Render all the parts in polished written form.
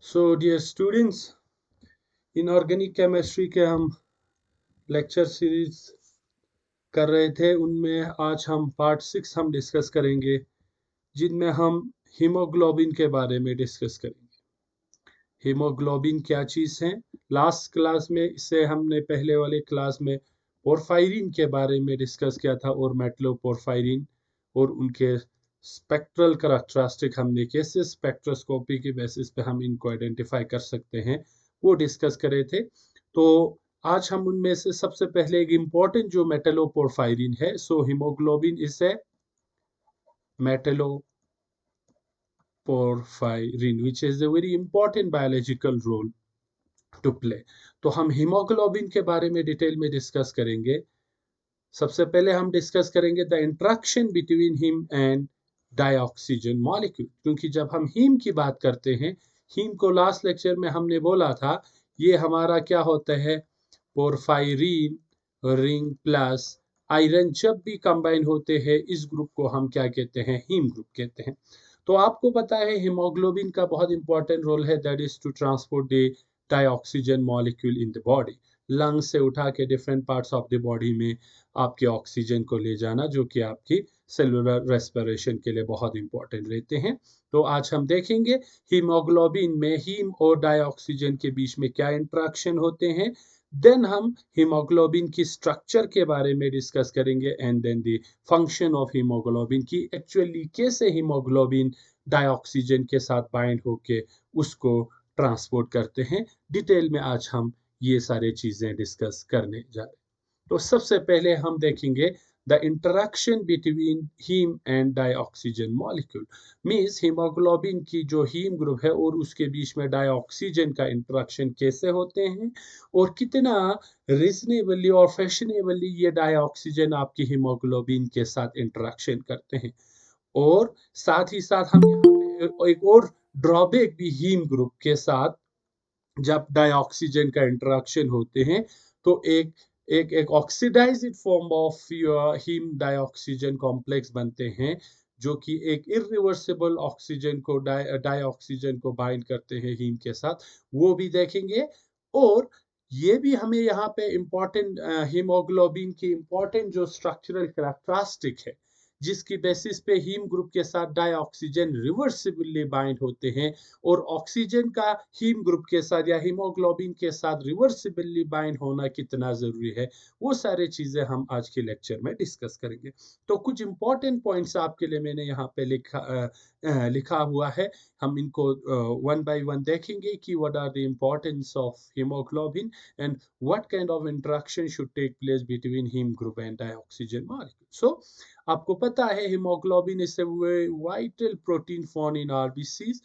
सो dear students, inorganic chemistry के हम lecture series कर रहे थे। उनमें आज हम पार्ट 6 हम डिस्कस करेंगे, जिनमें हम हीमोग्लोबिन के बारे में डिस्कस करेंगे। हीमोग्लोबिन क्या चीज़ है? लास्ट क्लास में इससे हमने पहले वाले क्लास में पोरफायरिन के बारे में डिस्कस किया था और मेटलोपोरफायरिन और उनके स्पेक्ट्रल करैक्टरिस्टिक, हमने कैसे स्पेक्ट्रोस्कोपी के बेसिस पे हम इनको आइडेंटिफाई कर सकते हैं वो डिस्कस करे थे। तो आज हम उनमें से सबसे पहले एक इम्पॉर्टेंट जो मेटलोपोरफायरिन है, so haemoglobin is a metalloporphyrin which is a very important biological role to play। तो हम हीमोग्लोबिन के बारे में डिटेल में डिस्कस करेंगे। सबसे पहले हम डिस्कस करेंगे the interaction between him and dioxygen molecule, क्योंकि जब हम हीम की बात करते हैं, हीम को लास्ट लेक्चर में हमने बोला था ये हमारा क्या होता है, पोरफायरिन रिंग प्लस आयरन जब भी कंबाइन होते हैं इस ग्रुप को हम क्या कहते हैं, हीम ग्रुप कहते हैं। तो आपको पता है हीमोग्लोबिन का बहुत इंपॉर्टेंट रोल है, that is to transport the dioxygen molecule in the body. Lungs से उठा के different parts of the body में आपके ऑक्सीजन को ले जाना, जो कि आपकी सेलुलर रेस्पिरेशन के लिए बहुत इंपॉर्टेंट रहते हैं। तो आज हम देखेंगे हीमोग्लोबिन में हीम और डाइऑक्सीजन के बीच में क्या इंटरेक्शन होते हैं। देन हम हीमोग्लोबिन की स्ट्रक्चर के बारे में डिस्कस करेंगे and then the function of haemoglobin की एक्चुअली कैसे हीमोग्लोबिन डाइऑक्सीजन के साथ बाइंड होके उसको ट्रांसपोर्ट करते हैं। डिटेल में आज हम ये सारे चीजें डिस्कस करने जा रहे हैं। तो सबसे पहले हम देखेंगे the interaction between haem and dioxygen molecule, means haemoglobin की जो हीम ग्रुप है और उसके बीच में डाइऑक्सीजन का इंटरेक्शन कैसे होते हैं और कितना रीजनेबली और फैशनेबली ये डाइऑक्सीजन आपकी हीमोग्लोबिन के साथ इंटरेक्शन करते हैं। और साथ ही साथ हम यहाँ पे एक और ड्रॉबैक भी हीम ग्रुप के साथ जब डाइऑक्सीजन का इंटरेक्शन होते हैं तो एक एक एक oxidised form of haem dioxygen complex बनते हैं, जो कि एक इरिवर्सिबल ऑक्सीजन को डाइऑक्सीजन को बाइंड करते हैं हीम के साथ, वो भी देखेंगे। और ये भी हमें यहाँ पे इम्पोर्टेंट हीमोग्लोबिन की इम्पोर्टेंट जो स्ट्रक्चरल कैरेक्टरिस्टिक है, जिसकी बेसिस पे हीम ग्रुप के साथ डाइऑक्सीजन रिवर्सिबली बाइंड होते हैं और ऑक्सीजन का हीम ग्रुप के साथ या हीमोग्लोबिन के साथ रिवर्सिबली बाइंड होना कितना जरूरी है, वो सारे चीजें हम आज के लेक्चर में डिस्कस करेंगे। तो कुछ इंपॉर्टेंट पॉइंट्स आपके लिए मैंने यहाँ पे लिखा हुआ है। हम इनको वन बाय वन देखेंगे कि what are the importance of haemoglobin and what kind of interaction should take place between haem group and dioxygen molecule. So आपको पता है haemoglobin is a vital protein found in RBCs,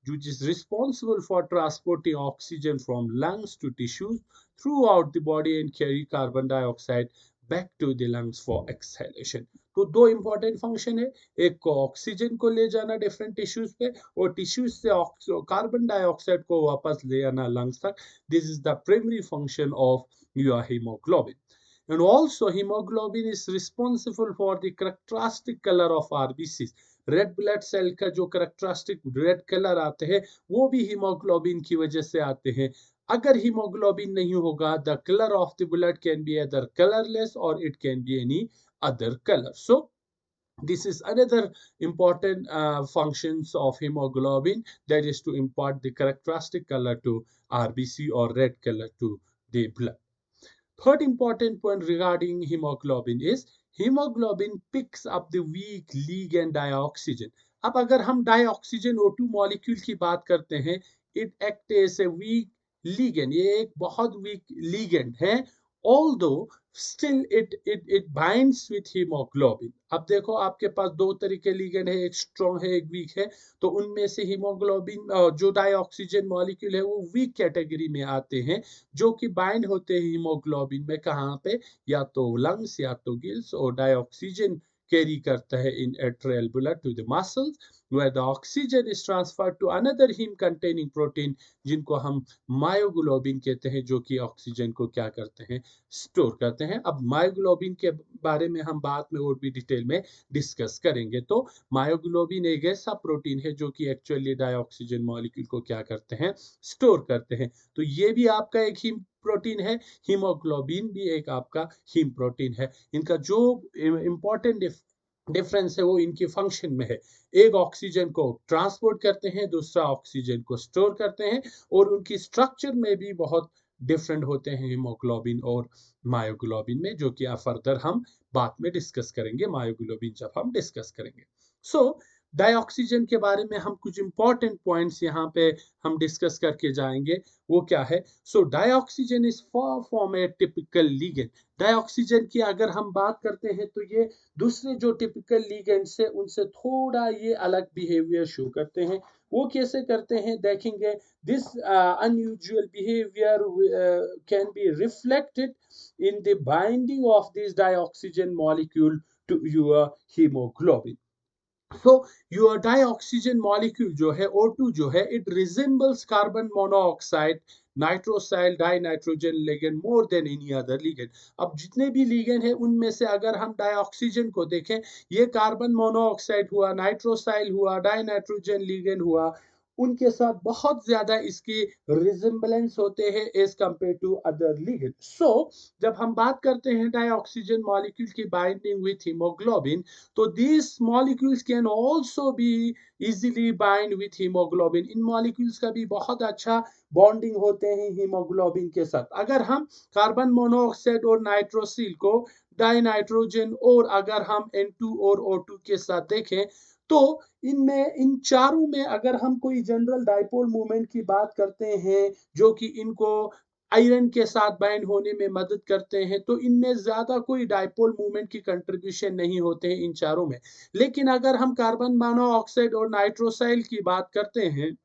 which is responsible for transporting oxygen from lungs to tissues throughout the body and carry carbon dioxide back to the lungs for exhalation। तो दो important function है, एक को oxygen को ले जाना different tissues पे और टिश्यूज से कार्बन डाइऑक्साइड को वापस ले आना लंग्स तक। This is the primary function of your haemoglobin. And also hemoglobin is responsible for the characteristic color of RBCs। Red blood cell का जो कैरेक्टरिस्टिक रेड कलर आते हैं वो भी हीमोग्लोबिन की वजह से आते हैं। अगर हीमोग्लोबिन नहीं होगा, the colour of the blood can be either colorless or it can be any other color। So this is another important functions of hemoglobin, that is to impart the characteristic color to RBC or red color to the blood। Third important point regarding hemoglobin is hemoglobin picks up the weak ligand dioxygen। अब अगर हम dioxygen O2 molecule की बात करते हैं, it act as a weak ligand, ये एक बहुत वीक ligand है, although still it binds with hemoglobin। अब देखो आपके पास दो तरीके ligand है, एक स्ट्रॉन्ग है एक वीक है, तो उनमें से हीमोग्लोबिन जो डाइऑक्सीजन मॉलिक्यूल है वो वीक कैटेगरी में आते हैं, जो कि बाइंड होते हैं हीमोग्लोबिन में। कहाँ पे? या तो लंग्स या तो गिल्स, और डाइऑक्सीजन कैरी करता है in arterial blood to the muscles where the oxygen is transferred to another heme containing protein जिनको हम मायोग्लोबिन कहते हैं, जो कि ऑक्सीजन को क्या करते हैं, स्टोर करते हैं। अब मायोग्लोबिन के बारे में हम बाद में और भी डिटेल में डिस्कस करेंगे। तो मायोग्लोबिन एक ऐसा प्रोटीन है जो कि एक्चुअली डाइऑक्सीजन मॉलिक्यूल को क्या करते हैं, स्टोर करते हैं। तो ये भी आपका एक हीम प्रोटीन है, हीमोग्लोबिन भी एक आपका हीम प्रोटीन है। इनका जो इंपॉर्टेंट डिफरेंस है वो इनकी फंक्शन में है। एक ऑक्सीजन को ट्रांसपोर्ट करते हैं, दूसरा ऑक्सीजन को स्टोर करते हैं, और उनकी स्ट्रक्चर में भी बहुत डिफरेंट होते हैं हीमोग्लोबिन और मायोग्लोबिन में, जो कि फर्दर हम बाद में डिस्कस करेंगे, मायोग्लोबिन जब हम डिस्कस करेंगे। सो डाइऑक्सीजन के बारे में हम कुछ इंपॉर्टेंट पॉइंट्स यहाँ पे हम डिस्कस करके जाएंगे। वो क्या है? So dioxygen is far from a typical ligand. Dioxygen की अगर हम बात करते हैं तो ये दूसरे जो टिपिकल लिगेंड्स है उनसे थोड़ा ये अलग बिहेवियर शो करते हैं। वो कैसे करते हैं देखेंगे। This unusual behaviour can be reflected in the binding of this dioxygen molecule to your hemoglobin. So your dioxygen molecule जो है O2 जो है, it resembles carbon monoxide, nitrosyl dinitrogen ligand more than any other ligand. अब जितने भी ligand है उनमें से अगर हम डाइऑक्सीजन को देखें, ये कार्बन मोनोऑक्साइड हुआ, नाइट्रोसाइल हुआ, डाइनाइट्रोजन लिगेंड हुआ, उनके साथ बहुत ज्यादा इसकी रिजेम्बलेंस होते हैं as compare to other ligand. So जब हम बात करते हैं डाइऑक्सीजन मॉलिक्यूल की बाइंडिंग विथ हीमोग्लोबिन, तो these molecules can also be easily bind with hemoglobin। In molecules का भी बहुत अच्छा बॉन्डिंग होते हैं हीमोग्लोबिन के साथ। अगर हम कार्बन मोनोऑक्साइड और नाइट्रोसिल को डाइनाइट्रोजन और अगर हम N2 और O2 के साथ देखें, तो इनमें इन चारों में अगर हम कोई जनरल डाइपोल मूवमेंट की बात करते हैं जो कि इनको आयरन के साथ बाइंड होने में मदद करते हैं, तो इनमें ज्यादा कोई डाइपोल मूवमेंट की कंट्रीब्यूशन नहीं होते हैं इन चारों में। लेकिन अगर हम कार्बन मोनोऑक्साइड और नाइट्रोसाइल की बात करते हैं,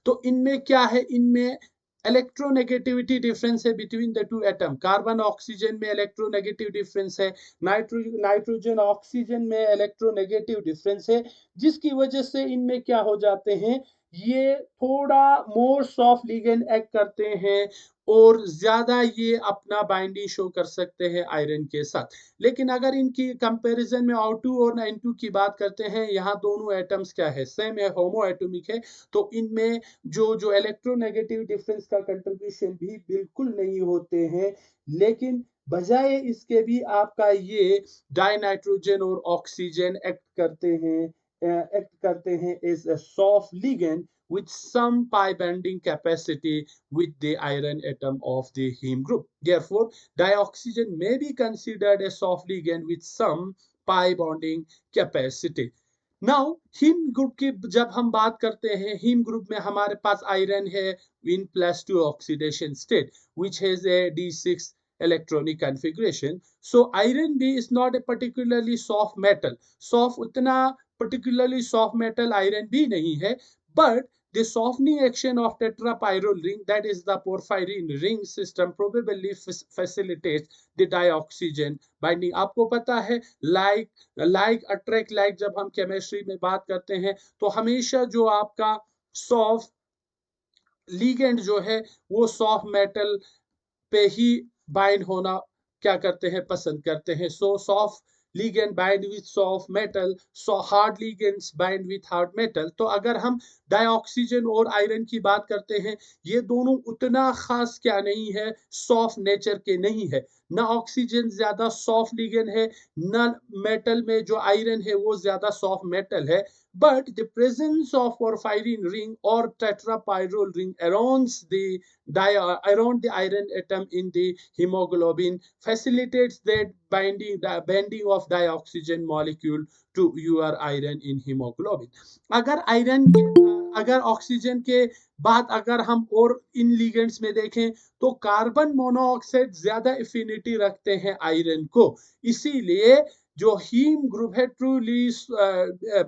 तो इनमें क्या है, इनमें इलेक्ट्रोनेगेटिविटी डिफरेंस है between the two atom. Carbon oxygen में इलेक्ट्रोनेगेटिव डिफरेंस है, नाइट्रोजन ऑक्सीजन में इलेक्ट्रोनेगेटिव डिफरेंस है, जिसकी वजह से इनमें क्या हो जाते हैं, ये थोड़ा मोर सॉफ्ट लिगेंड एक्ट करते हैं और ज्यादा ये अपना बाइंडिंग शो कर सकते हैं आयरन के साथ। लेकिन अगर इनकी कंपैरिजन में O2 और N2 की बात करते हैं, यहाँ दोनों एटम्स क्या है, सेम है, होमो एटॉमिक है, तो इनमें जो इलेक्ट्रोनेगेटिव डिफरेंस का कंट्रीब्यूशन भी बिल्कुल नहीं होते हैं। लेकिन बजाय इसके भी आपका ये डाइनाइट्रोजन और ऑक्सीजन एक्ट करते हैं as a soft ligand with some pi bonding capacity with the iron atom of the heme group. Therefore, dioxygen may be considered a soft ligand with some pi bonding capacity. Now haem group की जब हम बात करते हैं, haem group में हमारे पास iron है इन +2 oxidation state which has a D6 electronic configuration. So iron B is not a particularly soft metal. Soft उतना particularly soft metal iron B नहीं है, but the softening action of tetrapyrrole ring, that is the porphyrin ring system, probably facilitates the dioxygen binding. आपको पता है like attract like, जब हम chemistry में बात करते हैं तो हमेशा जो आपका सॉफ्ट लिगेंड जो है वो सॉफ्ट मेटल पे ही बाइंड होना क्या करते हैं, पसंद करते हैं। So soft ligand bind with soft metal, so hard ligands bind with hard metal। तो अगर हम डाइऑक्सीजन और आयरन की बात करते हैं, ये दोनों उतना खास क्या नहीं है, सॉफ्ट नेचर के नहीं है। ना ऑक्सीजन ज्यादा सॉफ्ट लिगेंड है, ना मेटल में जो आयरन है वो ज्यादा सॉफ्ट मेटल है। But the presence of porphyrin ring or tetrapyrrole ring around the iron atom in the hemoglobin facilitates that binding of dioxygen molecule to your iron in hemoglobin। अगर oxygen के बाद अगर हम और इन लिगेंड्स में देखें, तो कार्बन मोनोऑक्साइड ज्यादा एफिनिटी रखते हैं आयरन को, इसीलिए जो हीम ग्रुप है truly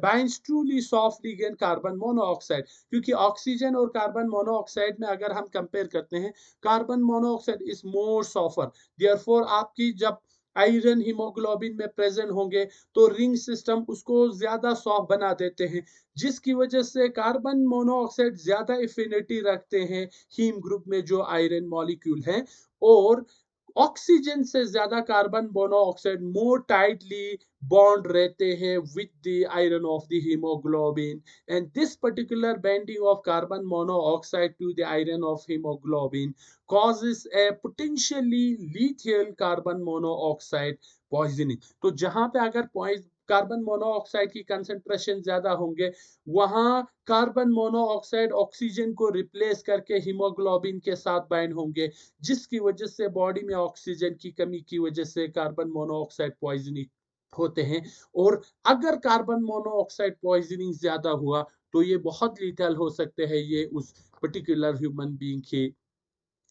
binds truly soft ligand carbon monoxide. क्योंकि ऑक्सीजन और कार्बन मोनोऑक्साइड में अगर हम कंपेयर करते हैं, carbon monoxide is more softer. Therefore आपकी जब आयरन हीमोग्लोबिन में प्रेजेंट होंगे तो रिंग सिस्टम उसको ज्यादा सॉफ्ट बना देते हैं, जिसकी वजह से कार्बन मोनोऑक्साइड ज्यादा एफिनिटी रखते हैं हीम ग्रुप में जो आयरन मॉलिक्यूल हैं, और ऑक्सीजन से ज्यादा कार्बन मोनोऑक्साइड मोर टाइटली बॉन्ड रहते हैं with the iron of the haemoglobin, and this particular binding of carbon monoxide to the iron of hemoglobin causes a potentially lethal carbon monoxide poisoning। तो जहां पे अगर कार्बन मोनोऑक्साइड की concentration ज्यादा होंगे, वहां कार्बन मोनोऑक्साइड ऑक्सीजन को replace करके हीमोग्लोबिन के साथ बाइंड होंगे, जिसकी वजह से बॉडी में ऑक्सीजन की कमी की वजह से कार्बन मोनोऑक्साइड पॉइजनिंग होते हैं। और अगर कार्बन मोनोऑक्साइड पॉइजनिंग ज्यादा हुआ तो ये बहुत लीथल हो सकते हैं, ये उस पर्टिकुलर ह्यूमन बीइंग के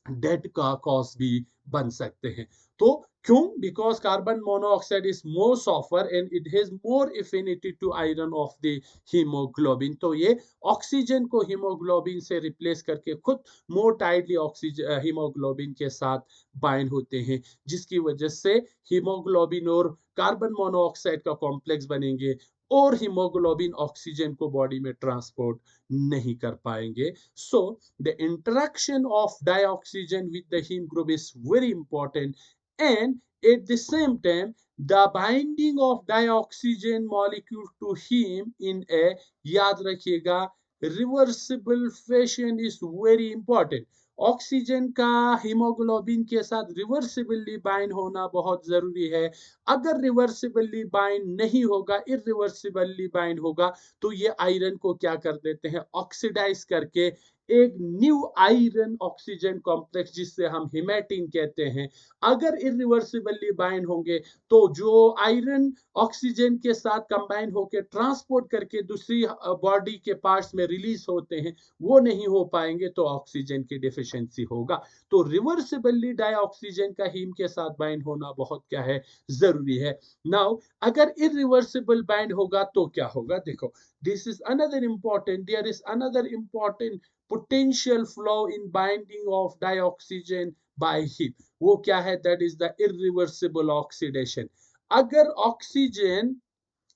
डेथ का कॉज भी बन सकते हैं। तो क्यों? Because carbon monoxide is more softer and it has more affinity to iron of the haemoglobin. तो ये ऑक्सीजन को हीमोग्लोबिन से रिप्लेस करके खुद मोर टाइटली ऑक्सीजन हीमोग्लोबिन के साथ बाइंड होते हैं, जिसकी वजह से हीमोग्लोबिन और कार्बन मोनोऑक्साइड का कॉम्प्लेक्स बनेंगे और हीमोग्लोबिन ऑक्सीजन को बॉडी में ट्रांसपोर्ट नहीं कर पाएंगे। So the interaction of dioxygen with the heme group is very important, and at the same time the binding of dioxygen molecule to heme in a, याद रखिएगा, reversible fashion is very important। Oxygen का haemoglobin के साथ reversibly bind होना बहुत जरूरी है। अगर रिवर्सिबली बाइंड नहीं होगा, इरिवर्सिबली बाइंड होगा, तो ये आयरन को क्या कर देते हैं, ऑक्सीडाइज करके एक न्यू आयरन ऑक्सीजन कॉम्प्लेक्स जिससे हम हिमेटिन कहते हैं, अगर इरिवर्सिबली बाइंड होंगे तो जो आयरन ऑक्सीजन के साथ कंबाइन होकर ट्रांसपोर्ट करके दूसरी बॉडी के पार्ट्स में रिलीज होते हैं, वो नहीं हो पाएंगे, तो ऑक्सीजन की डिफिशियंसी होगा। तो रिवर्सिबली डाइऑक्सीजन का हीम के साथ बाइंड होना बहुत क्या है, जरूरी है। नाउ अगर इरिवर्सिबल बाइंड होगा तो क्या होगा, देखो, this is another important, there is another important potential flow in binding of dioxygen by heat। वो क्या है, that is the irreversible oxidation। अगर ऑक्सीजन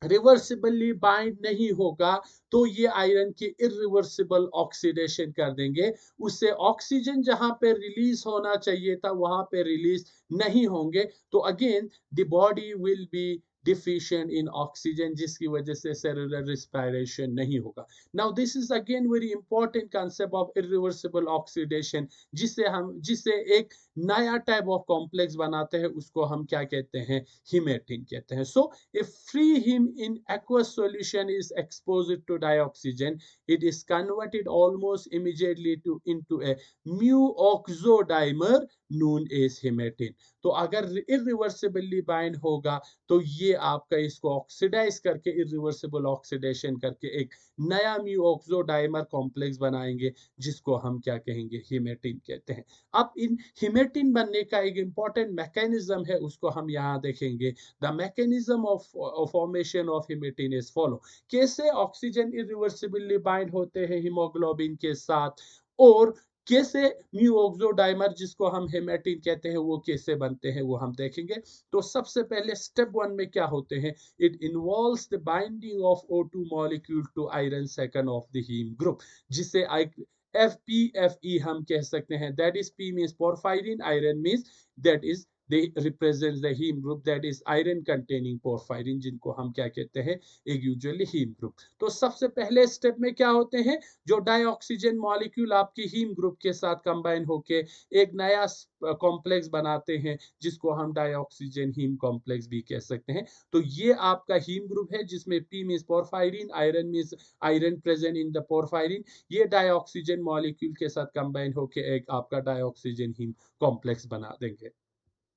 रिवर्सिबली बाइंड नहीं होगा तो ये आयरन की इरिवर्सिबल ऑक्सीडेशन कर देंगे, उससे ऑक्सीजन जहां पे रिलीज होना चाहिए था वहां पे रिलीज नहीं होंगे, तो again the body will be deficient in oxygen, जिसकी वजह से सेलुलर रिस्पायरेशन नहीं होगा। Now this is again very important concept of irreversible oxidation, जिससे एक नया टाइप ऑफ कॉम्प्लेक्स बनाते हैं, उसको हम क्या कहते हैं, हिमेटिन कहते हैं। सो if free heme in aqueous solution is exposed to dioxygen, it is converted almost immediately into a mu oxodimer known as hemetin। तो अगर irreversibly bind होगा तो ये आपका इसको ऑक्सीडाइज करके इरिवर्सिबल ऑक्सीडेशन करके एक नया म्यू ऑक्सोडाइमर कॉम्प्लेक्स बनाएंगे, जिसको हम क्या कहेंगे, हिमेटिन कहते हैं। अब इन हिमेटिन बनने का एक इंपॉर्टेंट मैकेनिज्म है, उसको हम यहाँ देखेंगे। The mechanism of formation of haematin is follow. कैसे ऑक्सीजन इरिवर्सिबली बाइंड होते हैं हीमोग्लोबिन के साथ, और कैसे म्यू ऑक्सोडाइमर जिसको हम हेमेटिन कहते हैं वो कैसे बनते हैं, वो हम देखेंगे। तो सबसे पहले स्टेप 1 में क्या होते हैं, it involves the binding of O2 molecule to iron second of the haem group, जिसे FPFE हम कह सकते हैं। That is P means porphyrin, iron means that is they represents the heme group, that is iron containing porphyrin, जिनको हम क्या कहते हैं, एक यूजुअली हीम ग्रुप। तो सबसे पहले स्टेप में क्या होते हैं, जो डाइऑक्सीजन मॉलिक्यूल आपकी हीम ग्रुप के साथ कंबाइन होके एक नया कॉम्प्लेक्स बनाते हैं, जिसको हम डाइऑक्सीजन हीम कॉम्प्लेक्स भी कह सकते हैं। तो ये आपका हीम ग्रुप है, जिसमें P means porphyrin, iron means iron present in the porphyrin, ये डाइऑक्सीजन मॉलिक्यूल के साथ कंबाइन होके एक आपका डाइऑक्सीजन हीम कॉम्प्लेक्स बना देंगे।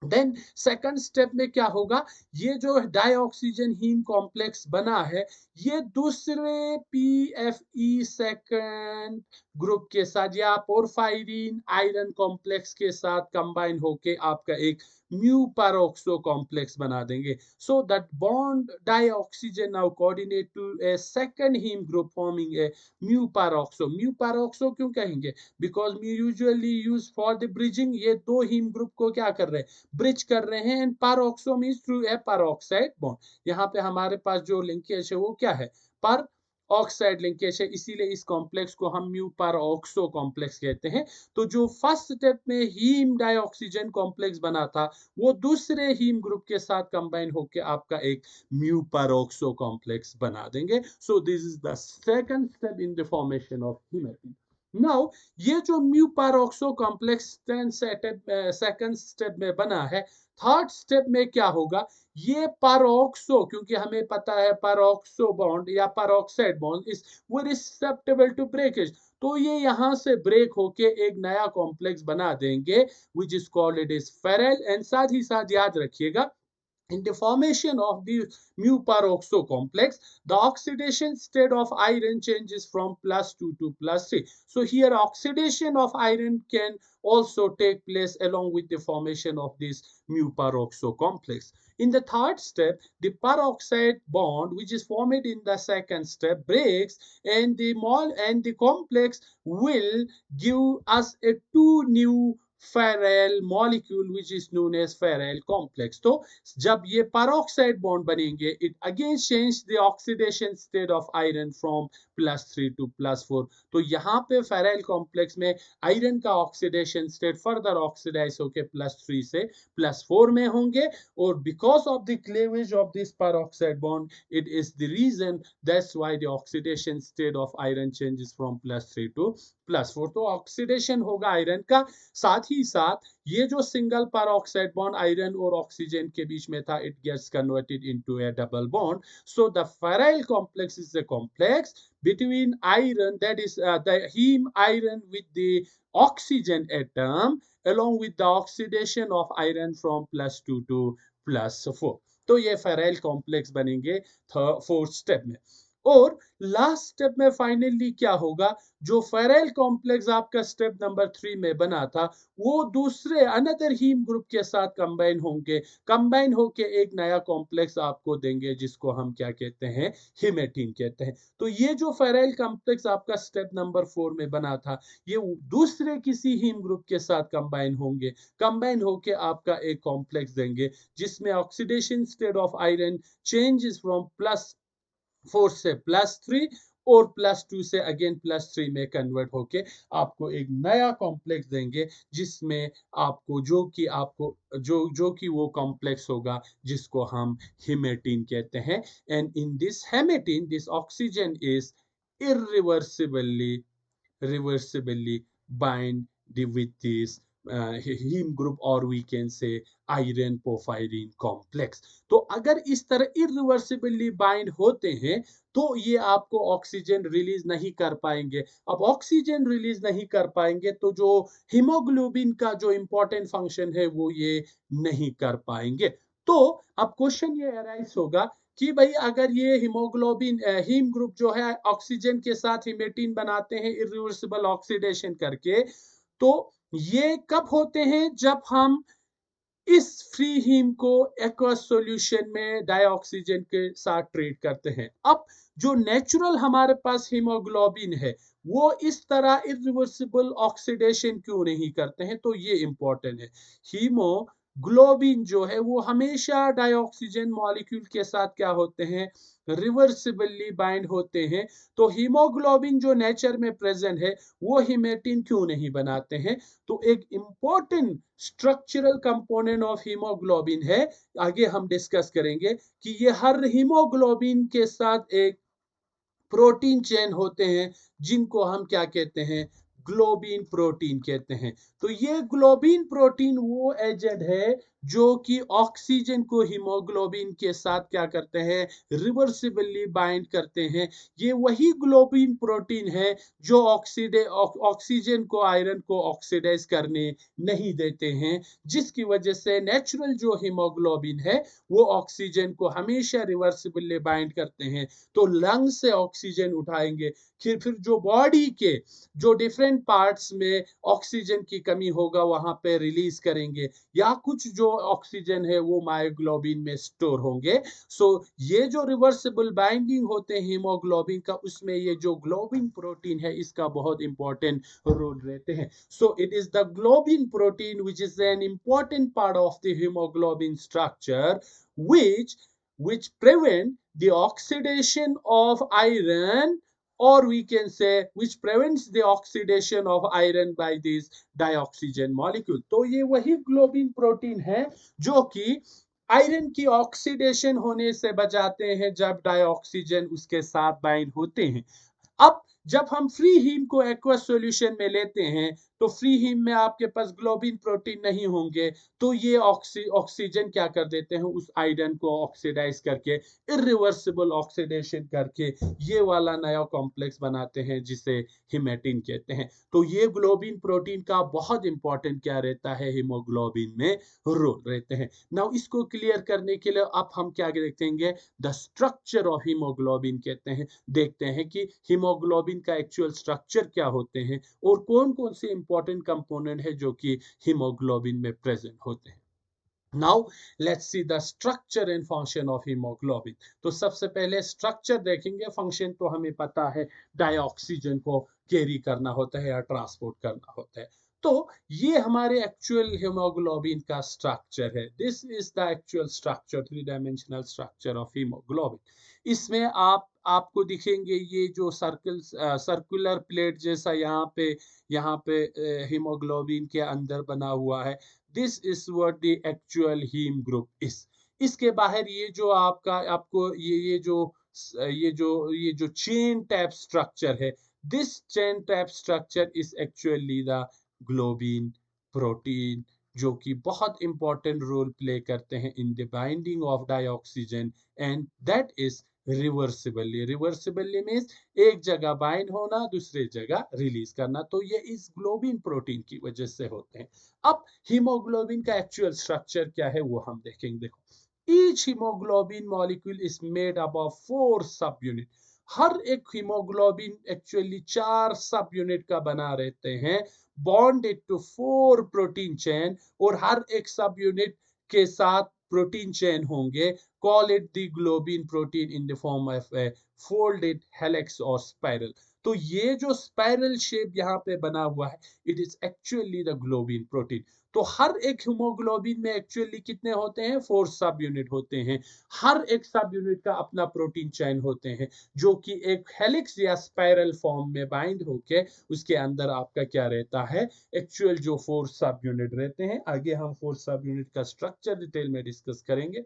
देन सेकंड स्टेप में क्या होगा, ये जो डाइऑक्सीजन हीम कॉम्प्लेक्स बना है, ये दूसरे PFE सेकंड ग्रुप के साथ या पोरफायरिन आयरन कॉम्प्लेक्स के साथ कंबाइन होके आपका एक म्यू पैरोक्सो कॉम्प्लेक्स बना देंगे. So that bond dioxygen now coordinate to a second haem group forming a mu peroxo. Mu peroxo क्यों कहेंगे? Because mu usually use for the bridging. ये दो हीम ग्रुप को क्या कर रहे हैं? ब्रिज कर रहे हैं. And peroxo means through a peroxide bond. यहाँ पे हमारे पास जो लिंकेज है वो क्या है? पर ऑक्साइड लिंकेज है, इसीलिए इस कॉम्प्लेक्स को हम म्यू पैरोक्सो कॉम्प्लेक्स कहते हैं. तो जो फर्स्ट स्टेप में हीम डाइऑक्सीजन कॉम्प्लेक्स बना था वो दूसरे हीम ग्रुप के साथ कंबाइन होकर आपका एक म्यू पैरोक्सो कॉम्प्लेक्स बना देंगे. So this is the second step in the formation of haematin. Now ये जो mu peroxo complex second step में बना है, थर्ड स्टेप में क्या होगा? ये पैरोक्सो, क्योंकि हमें पता है पैरोक्सो बॉन्ड या peroxide bond is very susceptible to breakage. तो ये यहाँ से ब्रेक होके एक नया कॉम्प्लेक्स बना देंगे which is called it is ferryl. And साथ ही साथ याद रखिएगा, in the formation of the mu peroxo complex, the oxidation state of iron changes from +2 to +3. So here oxidation of iron can also take place along with the formation of this mu peroxo complex. In the third step, the peroxide bond which is formed in the second step breaks, and the complex will give us a two new ferryl molecule which is known as ferryl complex. तो जब ये peroxide bond बनेंगे, it again change the oxidation state of iron from +3 to +4. तो यहाँ पे ferryl complex में iron का oxidation state further oxidise होके +3 से +4 में होंगे. और because of the cleavage of this peroxide bond, it is the reason that's why the oxidation state of iron changes from +3 to +4. तो ऑक्सीडेशन होगा आयरन का. साथ ही साथ ये जो सिंगल पैरोक्साइड बॉन्ड आयरन और ऑक्सीजन के बीच में था, it gets converted into a double bond. So the ferryl complex is the complex between iron, that is the heme iron with the oxygen atom along with the oxidation of iron from +2 to +4. तो ये फेराइल complex बनेंगे fourth step में. और last step में finally क्या होगा? जो फेराइल complex आपका स्टेप नंबर 3 में बना था, वो दूसरे अनदर हीम ग्रुप के साथ कंबाइन होंगे. कंबाइन होके एक नया कॉम्प्लेक्स आपको देंगे जिसको हम क्या कहते हैं? हीमेटिन कहते हैं. तो ये जो फेराइल कॉम्प्लेक्स आपका स्टेप नंबर 4 में बना था, ये दूसरे किसी हीम ग्रुप के साथ कंबाइन होंगे. कंबाइन होके आपका एक कॉम्प्लेक्स देंगे जिसमें oxidation state of iron changes from +4 से +3 और +2 से अगेन +3 में कन्वर्ट होके आपको एक नया कॉम्प्लेक्स देंगे जिसमें आपको जो कि वो कॉम्प्लेक्स होगा जिसको हम हीमेटिन कहते हैं. And in this haematin this oxygen is irreversibly bind with this heme group, or we can say iron porphyrin complex. तो अगर इस तरह irreversibly bind होते हैं तो ये आपको ऑक्सीजन रिलीज नहीं कर पाएंगे. अब ऑक्सीजन रिलीज नहीं कर पाएंगे तो जो हीमोग्लोबिन का जो इंपॉर्टेंट फंक्शन है वो ये नहीं कर पाएंगे. तो अब क्वेश्चन ये अराइज होगा कि भाई अगर ये हीमोग्लोबिन हीम ग्रुप जो है ऑक्सीजन के साथ हीमेटिन बनाते हैं इरिवर्सिबल ऑक्सीडेशन करके, तो ये कब होते हैं? जब हम इस फ्री हीम को एक्वस सॉल्यूशन में डाइऑक्सीजन के साथ ट्रीट करते हैं. अब जो नेचुरल हमारे पास हीमोग्लोबिन है वो इस तरह इरिवर्सिबल ऑक्सीडेशन क्यों नहीं करते हैं? तो ये इंपॉर्टेंट है. हीमोग्लोबिन जो है वो हमेशा डाइऑक्सीजन मॉलिक्यूल के साथ क्या होते हैं? रिवर्सिबली बाइंड होते हैं. तो हीमोग्लोबिन जो नेचर में प्रेजेंट है वो हीमेटिन क्यों नहीं बनाते हैं? तो एक important structural component of haemoglobin है, आगे हम डिस्कस करेंगे कि ये हर हीमोग्लोबिन के साथ एक प्रोटीन चेन होते हैं जिनको हम क्या कहते हैं? ग्लोबिन प्रोटीन कहते हैं. तो ये ग्लोबिन प्रोटीन वो एजेंट है जो कि ऑक्सीजन को हीमोग्लोबिन के साथ क्या करते हैं? रिवर्सिबली बाइंड करते हैं. ये वही ग्लोबिन प्रोटीन है जो ऑक्सीजन को आयरन को ऑक्सीडाइज करने नहीं देते हैं, जिसकी वजह से नेचुरल जो हीमोग्लोबिन है वो ऑक्सीजन को हमेशा रिवर्सिबली बाइंड करते हैं. तो लंग से ऑक्सीजन उठाएंगे, फिर जो बॉडी के जो डिफरेंट पार्ट्स में ऑक्सीजन की कमी होगा वहां पे रिलीज करेंगे, या कुछ जो ऑक्सीजन है वो मायोग्लोबिन में स्टोर होंगे। सो ये जो रिवर्सिबल बाइंडिंग होते हैं हीमोग्लोबिन का, उसमें ये जो ग्लोबिन प्रोटीन है इसका बहुत इंपॉर्टेंट रोल रहते हैं। So it is the globin protein which is an important part of the haemoglobin structure which prevent the oxidation of iron, or we can say which prevents the oxidation of iron by this dioxygen molecule। तो ये वही globin protein है जो कि iron की oxidation होने से बचाते हैं जब डाइऑक्सीजन उसके साथ बाइंड होते हैं। अब जब हम फ्री हीम को एक्वस सॉल्यूशन में लेते हैं तो फ्री हीम में आपके पास ग्लोबिन प्रोटीन नहीं होंगे, तो ये ऑक्सीजन क्या कर देते हैं, उस आयरन को ऑक्सीडाइज करके इरिवर्सिबल ऑक्सीडेशन करके ये वाला नया कॉम्प्लेक्स बनाते हैं जिसे हिमेटिन कहते हैं। तो ये ग्लोबिन प्रोटीन का बहुत इंपॉर्टेंट क्या रहता है, हीमोग्लोबिन में रोल रहते हैं। नाउ इसको क्लियर करने के लिए अब हम क्या देखेंगे, द स्ट्रक्चर ऑफ हीमोग्लोबिन कहते हैं, देखते हैं कि हीमोग्लोबिन का एक्चुअल स्ट्रक्चर क्या होते हैं और कौन कौन से इंपॉर्टेंट कंपोनेंट है जो कि हीमोग्लोबिन में प्रेजेंट होते हैं। Now let's see the structure and function of hemoglobin। तो सबसे पहले स्ट्रक्चर देखेंगे, फंक्शन तो हमें पता है डाइऑक्सीजन को कैरी करना होता है या ट्रांसपोर्ट करना होता है। तो ये हमारे एक्चुअल हीमोग्लोबिन का स्ट्रक्चर है। This is the actual structure, 3 dimensional structure of haemoglobin. इसमें आपको दिखेंगे ये जो सर्कुलर प्लेट जैसा यहाँ पे हीमोग्लोबिन के अंदर बना हुआ है। This is what the actual haem group is. इसके बाहर ये जो आपको ये जो चेन टाइप स्ट्रक्चर है, this chain type structure is actually the globin protein, जो कि बहुत इंपॉर्टेंट रोल प्ले करते हैं in the binding of dioxygen, and that is reversibly means एक जगह बाइंड होना दूसरे जगह रिलीज करना। तो ये इस ग्लोबिन प्रोटीन की वजह से होते हैं। अब हीमोग्लोबिन का एक्चुअल स्ट्रक्चर क्या है वो हम देखेंगे। देखो, each haemoglobin molecule is made up of 4 सब यूनिट। हर एक हीमोग्लोबिन एक्चुअली 4 सब यूनिट का बना रहते हैं, बॉन्डेड टू 4 प्रोटीन चेन, और हर एक सब यूनिट के साथ प्रोटीन चेन होंगे। Call it the globin protein in the form of A folded helix और स्पाइरल। तो ये जो स्पाइरल शेप यहाँ पे बना हुआ है, it is actually the globin protein. तो हर एक हीमोग्लोबिन में एक्चुअली कितने होते हैं, 4 सब यूनिट होते हैं। हर एक सब यूनिट का अपना प्रोटीन चेन होते हैं जो कि एक हेलिक्स या स्पाइरल फॉर्म में बाइंड होके उसके अंदर आपका क्या रहता है, एक्चुअल जो 4 सब यूनिट रहते हैं। आगे हम 4 सब यूनिट का स्ट्रक्चर डिटेल में डिस्कस करेंगे,